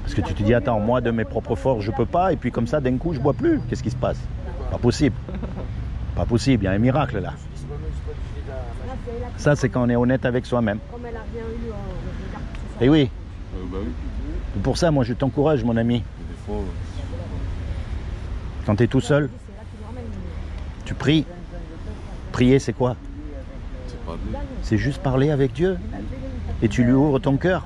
Parce que tu te dis, attends, moi, de mes propres forces, je ne peux pas. Et puis comme ça, d'un coup, je ne bois plus. Qu'est-ce qui se passe? Pas possible. Pas possible, il y a un miracle là. Ça, c'est quand on est honnête avec soi-même. Et oui. Pour ça, moi, je t'encourage, mon ami. Quand tu es tout seul, tu pries. Prier, c'est quoi? C'est juste parler avec Dieu. Et tu lui ouvres ton cœur.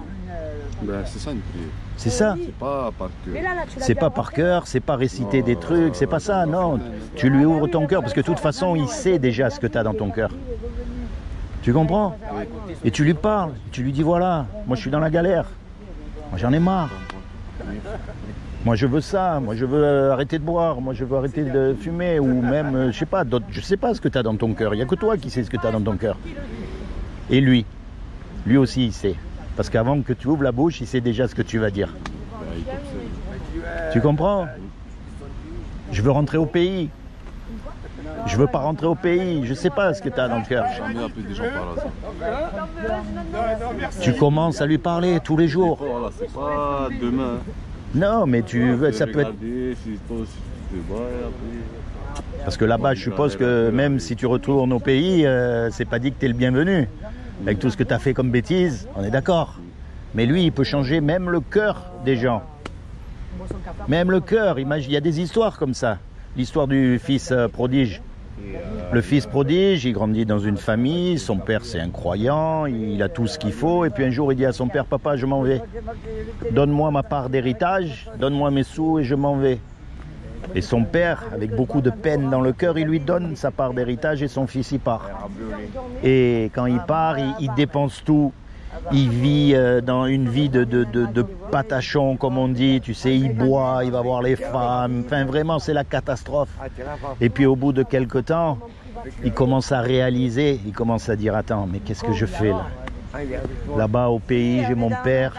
C'est ça une prière. C'est ça. C'est pas par cœur. C'est pas par cœur, c'est pas réciter des trucs, c'est pas ça, non. Tu lui ouvres ton cœur parce que de toute façon, il sait déjà ce que tu as dans ton cœur. Tu comprends? Et tu lui parles, tu lui dis voilà, moi je suis dans la galère. Moi j'en ai marre. Moi je veux ça, moi je veux arrêter de boire, moi je veux arrêter de fumer ou même, je sais pas, je sais pas ce que tu as dans ton cœur. Il n'y a que toi qui sais ce que tu as dans ton cœur. Et lui aussi il sait. Parce qu'avant que tu ouvres la bouche, il sait déjà ce que tu vas dire. Tu comprends? Je veux rentrer au pays. Je veux pas rentrer au pays. Je sais pas ce que tu as dans le cœur. Jamais appelé des gens par hasard. Tu commences à lui parler tous les jours. Voilà, c'est pas demain. Non, mais ça peut être... Parce que là-bas, je suppose que même si tu retournes au pays, c'est pas dit que tu es le bienvenu. Avec tout ce que tu as fait comme bêtises, on est d'accord. Mais lui, il peut changer même le cœur des gens. Même le cœur, imagine, il y a des histoires comme ça. L'histoire du fils prodige. Le fils prodige, il grandit dans une famille, son père c'est un croyant, il a tout ce qu'il faut, et puis un jour il dit à son père, papa, je m'en vais. Donne-moi ma part d'héritage, donne-moi mes sous et je m'en vais. Et son père, avec beaucoup de peine dans le cœur, il lui donne sa part d'héritage et son fils y part. Et quand il part, il dépense tout. Il vit dans une vie de patachon, comme on dit. Tu sais, il boit, il va voir les femmes. Enfin, vraiment, c'est la catastrophe. Et puis, au bout de quelque temps, il commence à réaliser, il commence à dire, attends, mais qu'est-ce que je fais là? Là-bas au pays, j'ai mon père,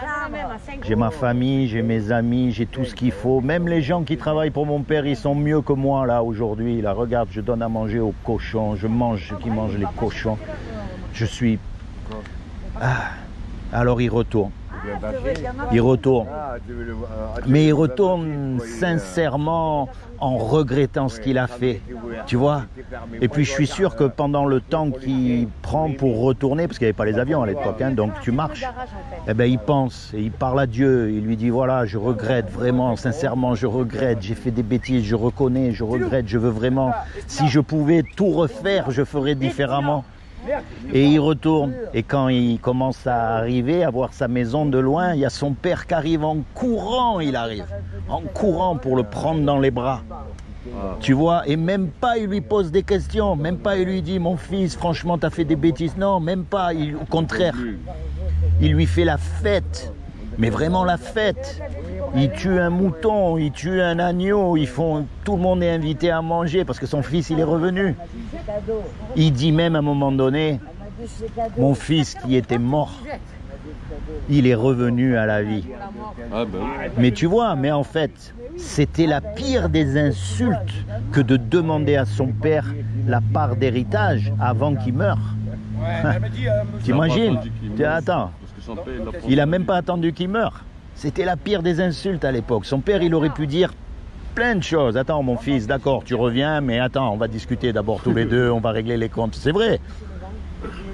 j'ai ma famille, j'ai mes amis, j'ai tout ce qu'il faut. Même les gens qui travaillent pour mon père, ils sont mieux que moi là aujourd'hui. Là, regarde, je donne à manger aux cochons, je mange ce qui mangent les cochons. Je suis... Ah. Alors il retourne. Il retourne. Ah, tu veux le voir. Mais il retourne sincèrement en regrettant ce qu'il a fait, tu vois. Et puis je suis sûr que pendant le temps qu'il prend pour retourner, parce qu'il n'y avait pas les avions à l'époque, hein, donc tu marches, eh ben, il pense et il parle à Dieu, il lui dit voilà, je regrette vraiment, sincèrement, je regrette, j'ai fait des bêtises, je reconnais, je regrette, je veux vraiment, si je pouvais tout refaire, je ferais différemment. Et il retourne, et quand il commence à arriver, à voir sa maison de loin, il y a son père qui arrive en courant, il arrive, en courant pour le prendre dans les bras. Tu vois, et même pas il lui pose des questions, même pas il lui dit mon fils, franchement t'as fait des bêtises, non, même pas, au contraire, il lui fait la fête, mais vraiment la fête. Il tue un mouton, il tue un agneau, tout le monde est invité à manger parce que son fils il est revenu. Il dit même à un moment donné, mon fils qui était mort, il est revenu à la vie. Mais tu vois, mais en fait, c'était la pire des insultes que de demander à son père la part d'héritage avant qu'il meure. T'imagines? Attends, il a même pas attendu qu'il meure. C'était la pire des insultes à l'époque. Son père, il aurait pu dire plein de choses. Attends, mon fils, d'accord, tu reviens, mais attends, on va discuter d'abord tous les deux, on va régler les comptes. C'est vrai.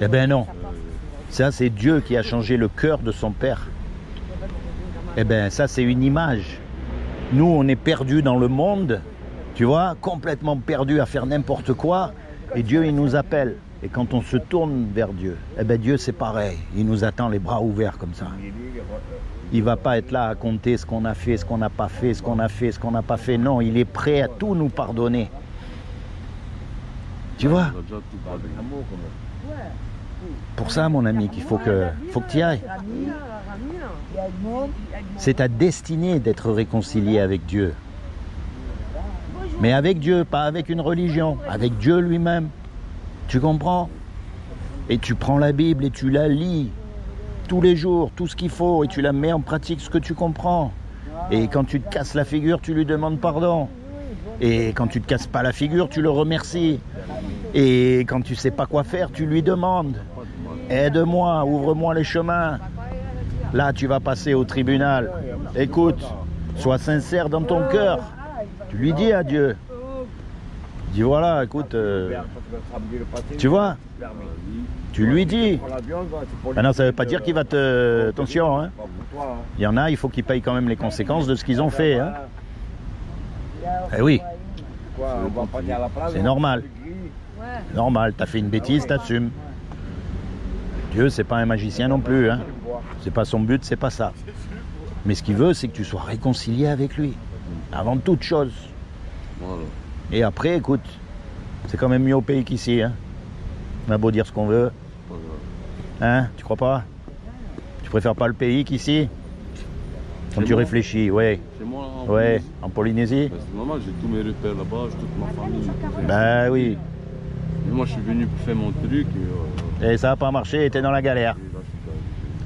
Eh ben non. Ça, c'est Dieu qui a changé le cœur de son père. Eh ben, ça, c'est une image. Nous, on est perdus dans le monde, tu vois, complètement perdus à faire n'importe quoi. Et Dieu, il nous appelle. Et quand on se tourne vers Dieu, eh ben Dieu, c'est pareil. Il nous attend les bras ouverts comme ça. Il ne va pas être là à compter ce qu'on a fait, ce qu'on n'a pas fait, ce qu'on a fait, ce qu'on n'a pas fait. Non, il est prêt à tout nous pardonner. Tu vois? Pour ça, mon ami, qu'il faut que tu y ailles. C'est ta destinée d'être réconcilié avec Dieu. Mais avec Dieu, pas avec une religion, avec Dieu lui-même. Tu comprends? Et tu prends la Bible et tu la lis tous les jours, tout ce qu'il faut, et tu la mets en pratique, ce que tu comprends. Et quand tu te casses la figure, tu lui demandes pardon. Et quand tu te casses pas la figure, tu le remercies. Et quand tu sais pas quoi faire, tu lui demandes. Aide-moi, ouvre-moi les chemins. Là, tu vas passer au tribunal. Écoute, sois sincère dans ton cœur. Tu lui dis à Dieu. Dis voilà, écoute, tu vois, tu lui dis. Maintenant, ça ne veut pas dire qu'il va te... Attention, hein. Il y en a, il faut qu'ils payent quand même les conséquences de ce qu'ils ont fait. Hein. Eh oui, c'est normal. Normal, t'as fait une bêtise, t'assumes. Dieu, c'est pas un magicien non plus. Hein. C'est pas son but, c'est pas ça. Mais ce qu'il veut, c'est que tu sois réconcilié avec lui. Avant toute chose. Et après, écoute, c'est quand même mieux au pays qu'ici. Hein. On a beau dire ce qu'on veut. Hein, tu crois pas? Tu préfères pas le pays qu'ici? Quand tu réfléchis, ouais. Chez moi, ouais, en Polynésie. Ben, c'est normal, j'ai tous mes repères là-bas, j'ai toute ma famille. Ben oui. Mais moi, je suis venu pour faire mon truc. Et ça n'a pas marché, t'es dans la galère.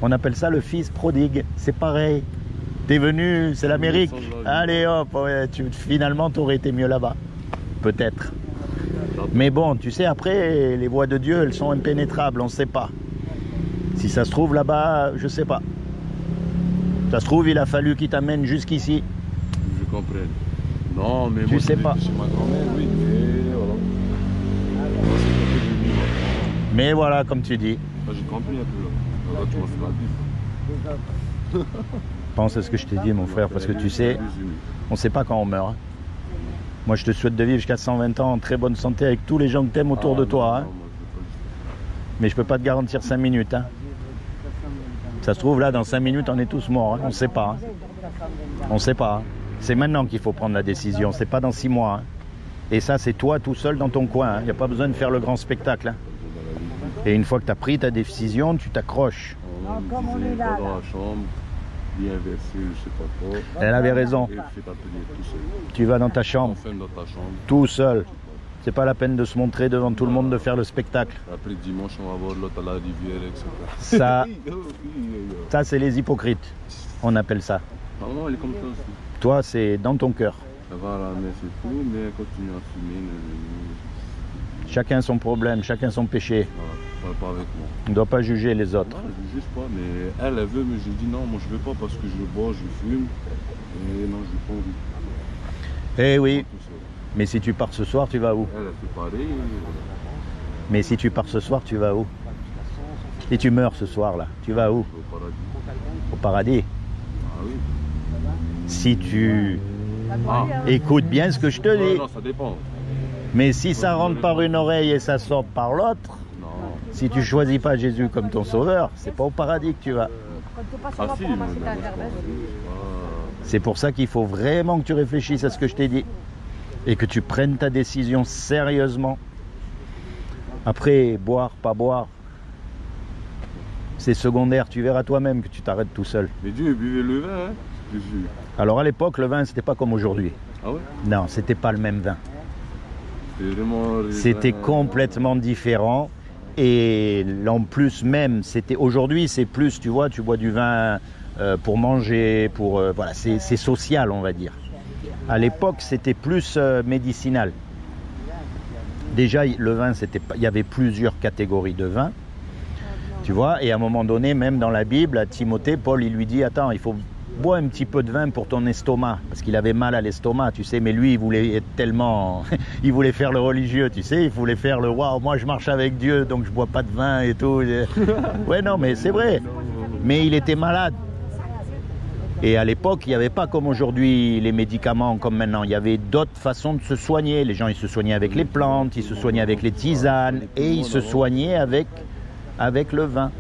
On appelle ça le fils prodigue. C'est pareil. T'es venu, c'est l'Amérique. Allez hop, ouais, finalement, t'aurais été mieux là-bas. Peut-être. Mais bon, tu sais, après, les voies de Dieu, elles sont impénétrables, on ne sait pas. Si ça se trouve là-bas, je sais pas. Ça se trouve, il a fallu qu'il t'amène jusqu'ici. Je comprends. Non, mais tu moi, sais pas. Chez ma grand-mère, oui, mais voilà. Mais voilà, comme tu dis. J'ai compris un peu là. Là, tu m'as fait la vie. Pense à ce que je t'ai dit, mon frère, parce que tu sais, on ne sait pas quand on meurt. Hein. Moi, je te souhaite de vivre jusqu'à 120 ans en très bonne santé avec tous les gens que tu aimes autour de toi. Hein. Mais je peux pas te garantir 5 minutes. Hein. Ça se trouve, là, dans 5 minutes, on est tous morts. Hein. On ne sait pas. Hein. On ne sait pas. Hein. C'est maintenant qu'il faut prendre la décision. C'est pas dans 6 mois. Hein. Et ça, c'est toi tout seul dans ton coin. Il n'y a pas besoin de faire le grand spectacle. Hein. Et une fois que tu as pris ta décision, tu t'accroches. Comme on est là, dans la chambre, bien versé, je sais pas quoi. Elle avait raison. Tu vas dans ta chambre, tout seul. C'est pas la peine de se montrer devant tout le monde, de faire le spectacle. Après dimanche, on va voir l'autre à la rivière, etc. Ça c'est les hypocrites. On appelle ça. Non, elle est comme ça aussi. Toi, c'est dans ton cœur. Voilà, mais c'est tout, mais continue à fumer. Chacun son problème, chacun son péché. Voilà. Parle pas avec moi. On ne doit pas juger les autres. Non, je ne juge pas, mais elle veut, mais je dis non, moi je veux pas parce que je bois, je fume. Et non, je n'ai pas envie. Eh oui, mais si tu pars ce soir, tu vas où? Elle a fait pareil. Mais si tu pars ce soir, tu vas où? Si tu meurs ce soir-là, tu vas où? Au paradis. Au paradis. Ah oui. Si tu Ah. écoutes bien ce que je te Non, dis. non, ça dépend. Mais si ça rentre par une oreille et ça sort par l'autre, Non. si tu choisis pas Jésus comme ton sauveur, c'est pas au paradis que tu vas. Ah si, mais moi, je pense pas. C'est pour ça qu'il faut vraiment que tu réfléchisses à ce que je t'ai dit et que tu prennes ta décision sérieusement. Après, boire, pas boire, c'est secondaire. Tu verras toi-même que tu t'arrêtes tout seul. Mais Dieu buvait le vin, hein. Je suis. Alors à l'époque, le vin, c'était pas comme aujourd'hui. Ah ouais? Non, c'était pas le même vin. C'était vraiment. les C'était vins- complètement différent. Et en plus même, c'était aujourd'hui, c'est plus, tu vois, tu bois du vin pour manger, pour voilà, c'est social, on va dire. À l'époque, c'était plus médicinal. Déjà, le vin, il y avait plusieurs catégories de vin, tu vois. Et à un moment donné, même dans la Bible, à Timothée, Paul, il lui dit, attends, il faut boire un petit peu de vin pour ton estomac, parce qu'il avait mal à l'estomac, tu sais. Mais lui, il voulait être tellement, il voulait faire le religieux, tu sais. Il voulait faire le waouh, moi je marche avec Dieu, donc je bois pas de vin et tout. Ouais, non, mais c'est vrai. Mais il était malade. Et à l'époque, il n'y avait pas comme aujourd'hui les médicaments comme maintenant. Il y avait d'autres façons de se soigner. Les gens, ils se soignaient avec les plantes, ils se soignaient avec les tisanes et ils se soignaient avec le vin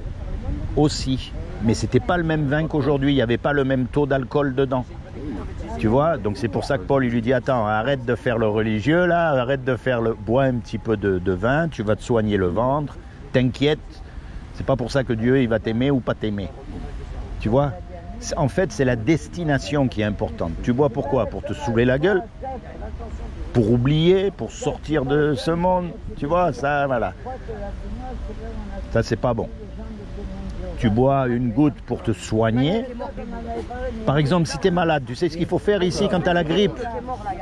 aussi. Mais c'était pas le même vin qu'aujourd'hui. Il n'y avait pas le même taux d'alcool dedans. Tu vois? Donc c'est pour ça que Paul il lui dit, attends, arrête de faire le religieux là, arrête de faire le... Bois un petit peu de vin, tu vas te soigner le ventre. T'inquiète. C'est pas pour ça que Dieu il va t'aimer ou pas t'aimer. Tu vois? En fait, c'est la destination qui est importante. Tu bois pourquoi? Pour te saouler la gueule? Pour oublier? Pour sortir de ce monde? Tu vois, ça, voilà. Ça, c'est pas bon. Tu bois une goutte pour te soigner. Par exemple, si tu es malade, tu sais ce qu'il faut faire ici quand tu as la grippe?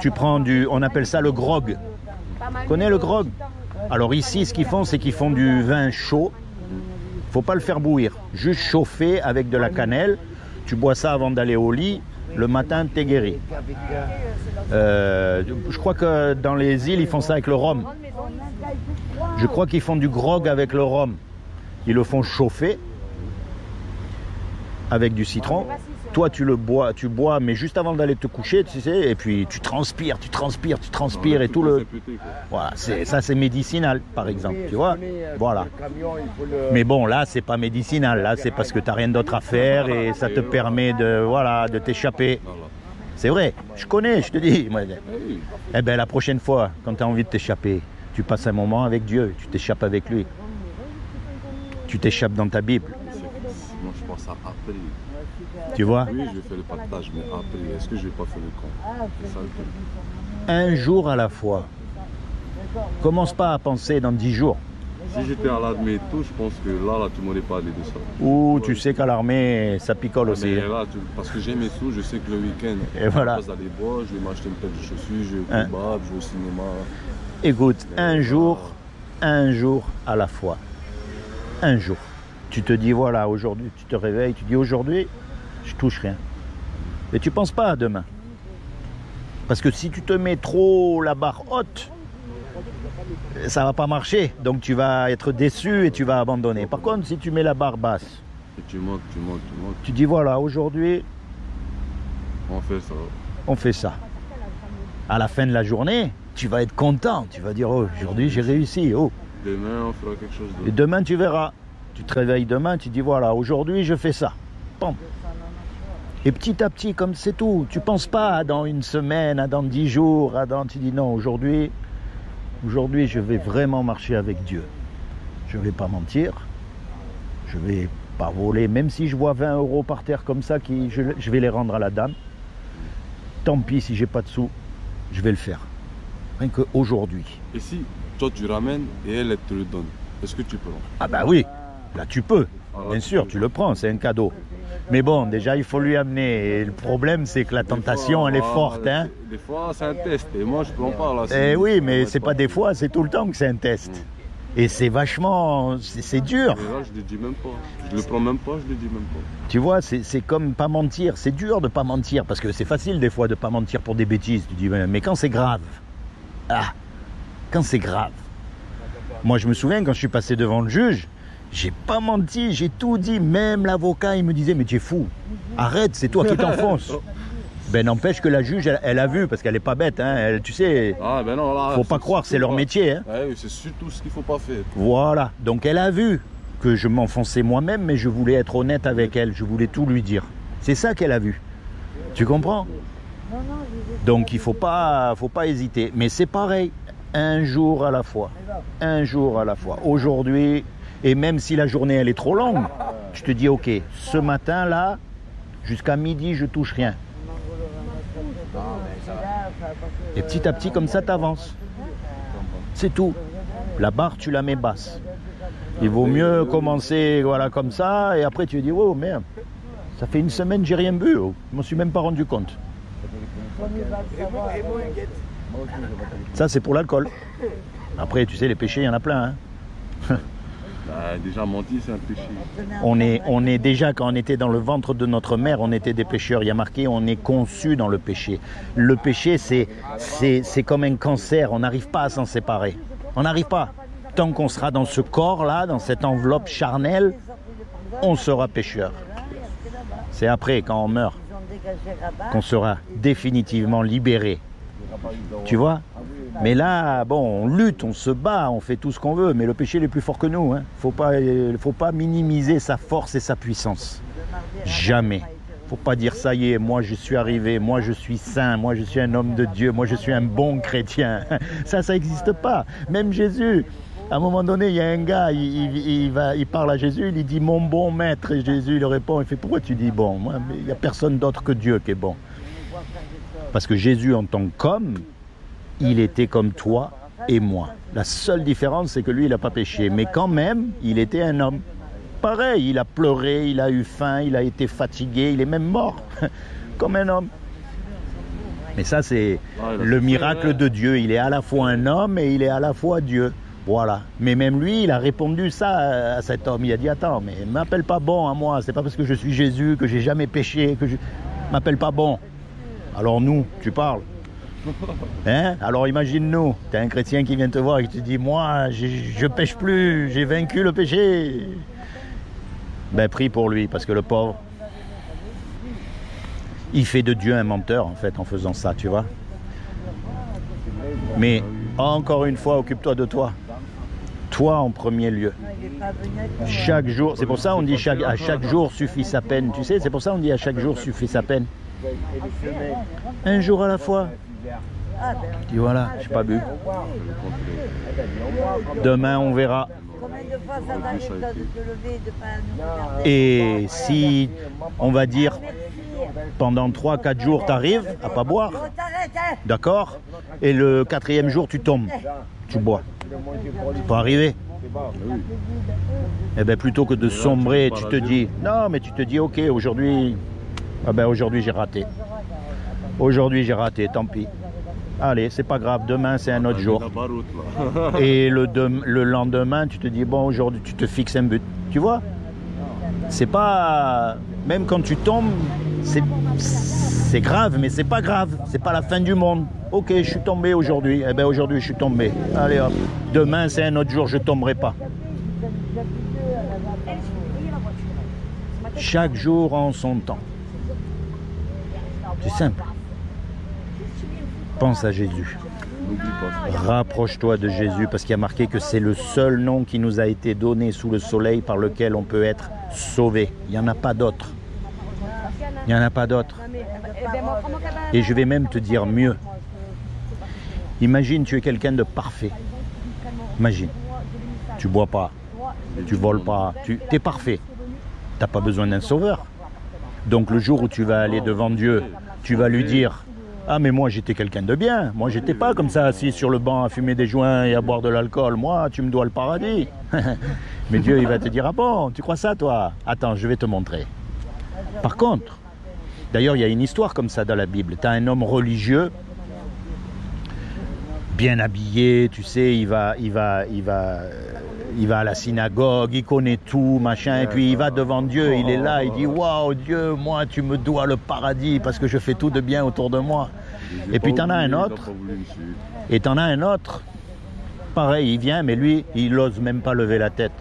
Tu prends on appelle ça le grog. Tu connais le grog? Alors ici, ce qu'ils font, c'est qu'ils font du vin chaud. Il ne faut pas le faire bouillir. Juste chauffer avec de la cannelle. Tu bois ça avant d'aller au lit, le matin, t'es guéri. Je crois que dans les îles, ils font ça avec le rhum. Je crois qu'ils font du grog avec le rhum. Ils le font chauffer avec du citron. Toi, tu bois, mais juste avant d'aller te coucher, tu sais, et puis tu transpires, et tout le... Voilà, ça c'est médicinal, par exemple, tu vois. Voilà. Mais bon, là, c'est pas médicinal, là, c'est parce que tu n'as rien d'autre à faire et ça te permet de t'échapper. C'est vrai, je connais, je te dis. Eh bien, la prochaine fois, quand tu as envie de t'échapper, tu passes un moment avec Dieu, tu t'échappes avec lui. Tu t'échappes dans ta Bible. Moi, je pense à après. Tu vois? Oui, je vais faire le partage, mais après, est-ce que je vais pas faire le camp? C'est ça le truc. Un jour à la fois. Commence pas à penser dans 10 jours. Si j'étais à l'armée et tout, je pense que là, tout le monde est parlé de ça. Ou tu sais qu'à l'armée, ça picole aussi. Mais là, parce que j'ai mes sous, je sais que le week-end, Et voilà. je passe d'aller boire, je vais m'acheter une paire de chaussures, je vais au kebab, je vais au cinéma. Écoute, un jour à la fois. Un jour. Tu te dis, voilà, aujourd'hui, tu te réveilles, tu dis, aujourd'hui, je touche rien. Et tu penses pas à demain. Parce que si tu te mets trop la barre haute, ça va pas marcher. Donc tu vas être déçu et tu vas abandonner. Par contre, si tu mets la barre basse, Et tu montes. tu dis, voilà, aujourd'hui, On fait ça. on fait ça. À la fin de la journée, tu vas être content. Tu vas dire, oh, aujourd'hui, j'ai réussi. Oh. Demain, on fera quelque chose Et d'autre. demain, tu verras. Tu te réveilles demain, tu dis, voilà, aujourd'hui, je fais ça. Pam. Et petit à petit, comme c'est tout. Tu ne penses pas à dans une semaine, à dans 10 jours, tu dis, non, aujourd'hui, je vais vraiment marcher avec Dieu. Je ne vais pas mentir. Je ne vais pas voler. Même si je vois 20 € par terre comme ça, je vais les rendre à la dame. Tant pis si j'ai pas de sous, je vais le faire. Rien qu'aujourd'hui. Et si toi tu ramènes et elle te le donne, est-ce que tu peux? Ah bah oui, là tu peux. Ah, là, Bien sûr, tu le prends, c'est un cadeau. Mais bon, déjà il faut lui amener. Et le problème c'est que la tentation elle est forte. Hein. Des fois c'est un test et moi je prends pas là. Eh oui, mais c'est pas des fois, c'est tout le temps que c'est un test. Et c'est vachement... c'est dur. Mais là, je le dis même pas. Je le prends même pas, je le dis même pas. Tu vois, c'est comme pas mentir. C'est dur de pas mentir, parce que c'est facile des fois de pas mentir pour des bêtises. Tu dis, mais quand c'est grave, quand c'est grave. Moi, je me souviens, quand je suis passé devant le juge, j'ai pas menti, j'ai tout dit. Même l'avocat, il me disait, mais tu es fou. Arrête, c'est toi qui t'enfonces. Ben n'empêche que la juge, elle a vu, parce qu'elle est pas bête, hein. Elle, tu sais, faut pas croire, c'est leur métier. Hein. Ouais, c'est surtout ce qu'il faut pas faire. Voilà, donc elle a vu que je m'enfonçais moi-même, mais je voulais être honnête avec elle, je voulais tout lui dire. C'est ça qu'elle a vu. Tu comprends? Donc il faut pas hésiter. Mais c'est pareil, un jour à la fois. Un jour à la fois. Aujourd'hui, et même si la journée elle est trop longue, je te dis ok, ce matin là, jusqu'à midi, je touche rien. Et petit à petit, comme ça, t'avances. C'est tout. La barre, tu la mets basse. Il vaut mieux commencer voilà, comme ça, et après tu dis, oh merde, ça fait une semaine, j'ai rien bu. Oh. Je m'en suis même pas rendu compte. Ça, c'est pour l'alcool. Après, tu sais, les péchés, il y en a plein. Hein. Déjà menti, c'est un péché. On est déjà, quand on était dans le ventre de notre mère, on était des pécheurs. Il y a marqué, on est conçu dans le péché. Le péché, c'est comme un cancer. On n'arrive pas à s'en séparer. On n'arrive pas. Tant qu'on sera dans ce corps-là, dans cette enveloppe charnelle, on sera pécheur. C'est après, quand on meurt, qu'on sera définitivement libéré. Tu vois? Mais là, bon, on lutte, on se bat, on fait tout ce qu'on veut, mais le péché il est plus fort que nous. Hein. Faut pas minimiser sa force et sa puissance. Jamais. Faut pas dire ça y est, moi je suis arrivé, moi je suis saint, moi je suis un homme de Dieu, moi je suis un bon chrétien. Ça n'existe pas. Même Jésus, à un moment donné, il y a un gars, il parle à Jésus, il dit mon bon maître, et Jésus il répond, il fait pourquoi tu dis bon? Moi, il n'y a personne d'autre que Dieu qui est bon. Parce que Jésus en tant qu'homme, il était comme toi et moi. La seule différence, c'est que lui, il n'a pas péché. Mais quand même, il était un homme. Pareil, il a pleuré, il a eu faim, il a été fatigué, il est même mort. Comme un homme. Mais ça, c'est le miracle de Dieu. Il est à la fois un homme et il est à la fois Dieu. Voilà. Mais même lui, il a répondu ça à cet homme. Il a dit, attends, mais ne m'appelle pas bon à moi. C'est pas parce que je suis Jésus, que j'ai jamais péché, que je... m'appelle pas bon. Alors nous, tu parles. Hein? Alors imagine-nous, tu as un chrétien qui vient te voir et qui te dit, moi, je pêche plus, j'ai vaincu le péché. Ben prie pour lui, parce que le pauvre, il fait de Dieu un menteur en fait en faisant ça, tu vois. Mais encore une fois, occupe-toi de toi. Toi en premier lieu. Chaque jour, c'est pour ça on dit à chaque jour suffit sa peine, tu sais, c'est pour ça on dit à chaque jour suffit sa peine. Un jour à la fois. Et voilà, j'ai pas bu. Demain on verra. Et si, on va dire, pendant 3-4 jours tu arrives à pas boire, d'accord? Et le 4e jour tu tombes, tu bois. Ça peut arriver. Et bien plutôt que de sombrer, tu te dis, non mais tu te dis ok, aujourd'hui, ah ben aujourd'hui j'ai raté. Aujourd'hui j'ai raté, tant pis. Allez, c'est pas grave, demain c'est un autre jour. Et le lendemain, tu te dis, bon, aujourd'hui, tu te fixes un but. Tu vois? C'est pas... Même quand tu tombes, c'est grave, mais c'est pas grave. C'est pas la fin du monde. Ok, je suis tombé aujourd'hui. Eh bien, aujourd'hui, je suis tombé. Allez hop. Demain, c'est un autre jour, je tomberai pas. Chaque jour en son temps. C'est simple. Pense à Jésus. Rapproche-toi de Jésus parce qu'il y a marqué que c'est le seul nom qui nous a été donné sous le soleil par lequel on peut être sauvé. Il n'y en a pas d'autre. Il n'y en a pas d'autre. Et je vais même te dire mieux. Imagine, tu es quelqu'un de parfait. Imagine. Tu bois pas. Tu voles pas. Tu es parfait. Tu n'as pas besoin d'un sauveur. Donc le jour où tu vas aller devant Dieu, tu vas lui dire: ah mais moi j'étais quelqu'un de bien, moi j'étais pas comme ça assis sur le banc à fumer des joints et à boire de l'alcool, moi tu me dois le paradis. Mais Dieu il va te dire: ah bon, tu crois ça toi? Attends, je vais te montrer. Par contre, d'ailleurs il y a une histoire comme ça dans la Bible, tu as un homme religieux, bien habillé, tu sais, il va il va à la synagogue, il connaît tout, machin, et puis il va devant Dieu, il est là, il dit « Waouh, Dieu, moi, tu me dois le paradis parce que je fais tout de bien autour de moi. » Et puis t'en as un autre, et t'en as un autre, pareil, il vient, mais lui, il n'ose même pas lever la tête.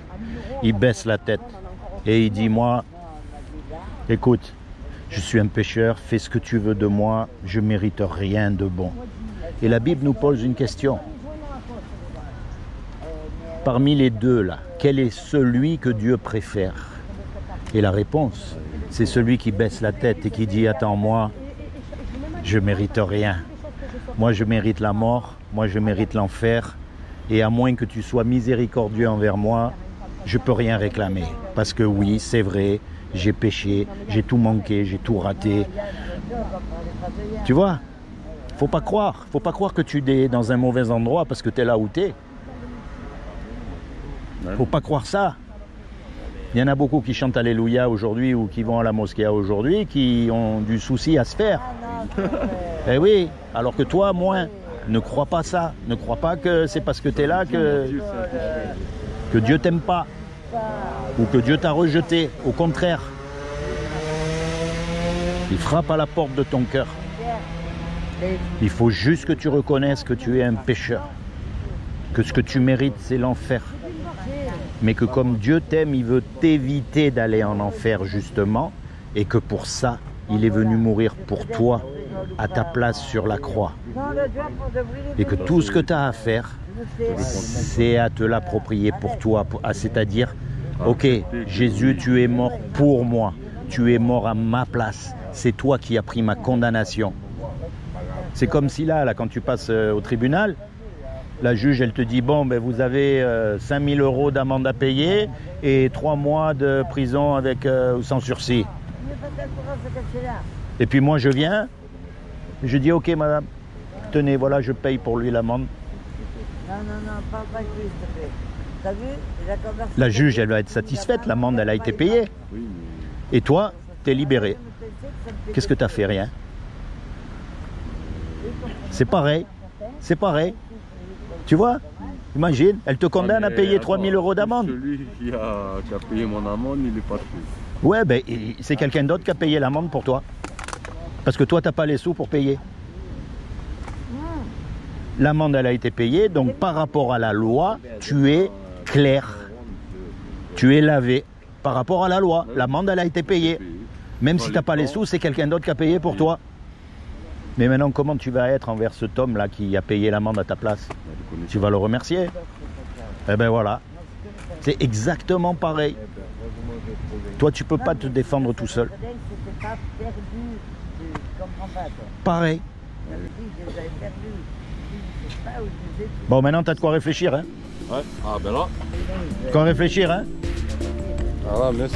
Il baisse la tête et il dit « Moi, écoute, je suis un pécheur, fais ce que tu veux de moi, je ne mérite rien de bon. » Et la Bible nous pose une question. Parmi les deux, là, quel est celui que Dieu préfère? Et la réponse, c'est celui qui baisse la tête et qui dit « Attends, moi, je ne mérite rien. Moi, je mérite la mort, moi, je mérite l'enfer. Et à moins que tu sois miséricordieux envers moi, je ne peux rien réclamer. Parce que oui, c'est vrai, j'ai péché, j'ai tout manqué, j'ai tout raté. » Tu vois? Faut pas croire que tu es dans un mauvais endroit parce que tu es là où tu es. Faut pas croire ça. Il y en a beaucoup qui chantent Alléluia aujourd'hui ou qui vont à la mosquée aujourd'hui qui ont du souci à se faire. Eh oui, alors que toi, moins. Ne crois pas ça. Ne crois pas que c'est parce que tu es là que Dieu t'aime pas ou que Dieu t'a rejeté. Au contraire, il frappe à la porte de ton cœur. Il faut juste que tu reconnaisses que tu es un pécheur, que ce que tu mérites, c'est l'enfer. Mais que comme Dieu t'aime, il veut t'éviter d'aller en enfer justement, et que pour ça, il est venu mourir pour toi, à ta place sur la croix. Et que tout ce que tu as à faire, c'est à te l'approprier pour toi, c'est-à-dire, ok, Jésus, tu es mort pour moi, tu es mort à ma place, c'est toi qui as pris ma condamnation. C'est comme si là, quand tu passes au tribunal, la juge, elle te dit, bon, ben, vous avez 5 000 € d'amende à payer et 3 mois de prison avec sans sursis. Et puis moi, je viens, je dis, ok, madame, tenez, voilà, je paye pour lui l'amende. Non, parle pas de lui, s'il te plaît. T'as vu? La juge, elle va être satisfaite, l'amende, elle a été payée. Et toi, tu es libéré. Qu'est-ce que tu as fait? Rien. C'est pareil. C'est pareil. Tu vois? Imagine, elle te condamne à payer 3 000 € d'amende. Celui qui a payé mon amende, il n'est pas fait. Ouais, ben, c'est quelqu'un d'autre qui a payé l'amende pour toi. Parce que toi, tu n'as pas les sous pour payer. L'amende, elle a été payée, donc par rapport à la loi, tu es clair. Tu es lavé. Par rapport à la loi, l'amende, elle a été payée. Même si tu n'as pas les sous, c'est quelqu'un d'autre qui a payé pour toi. Mais maintenant, comment tu vas être envers cet homme-là qui a payé l'amende à ta place? Tu vas le remercier. Eh ben voilà. C'est exactement pareil. Toi, tu peux pas te défendre tout seul. Pareil. Bon, maintenant, tu as de quoi réfléchir, hein? Ouais. Ah, ben là. De quoi réfléchir, hein? Ah là, merci.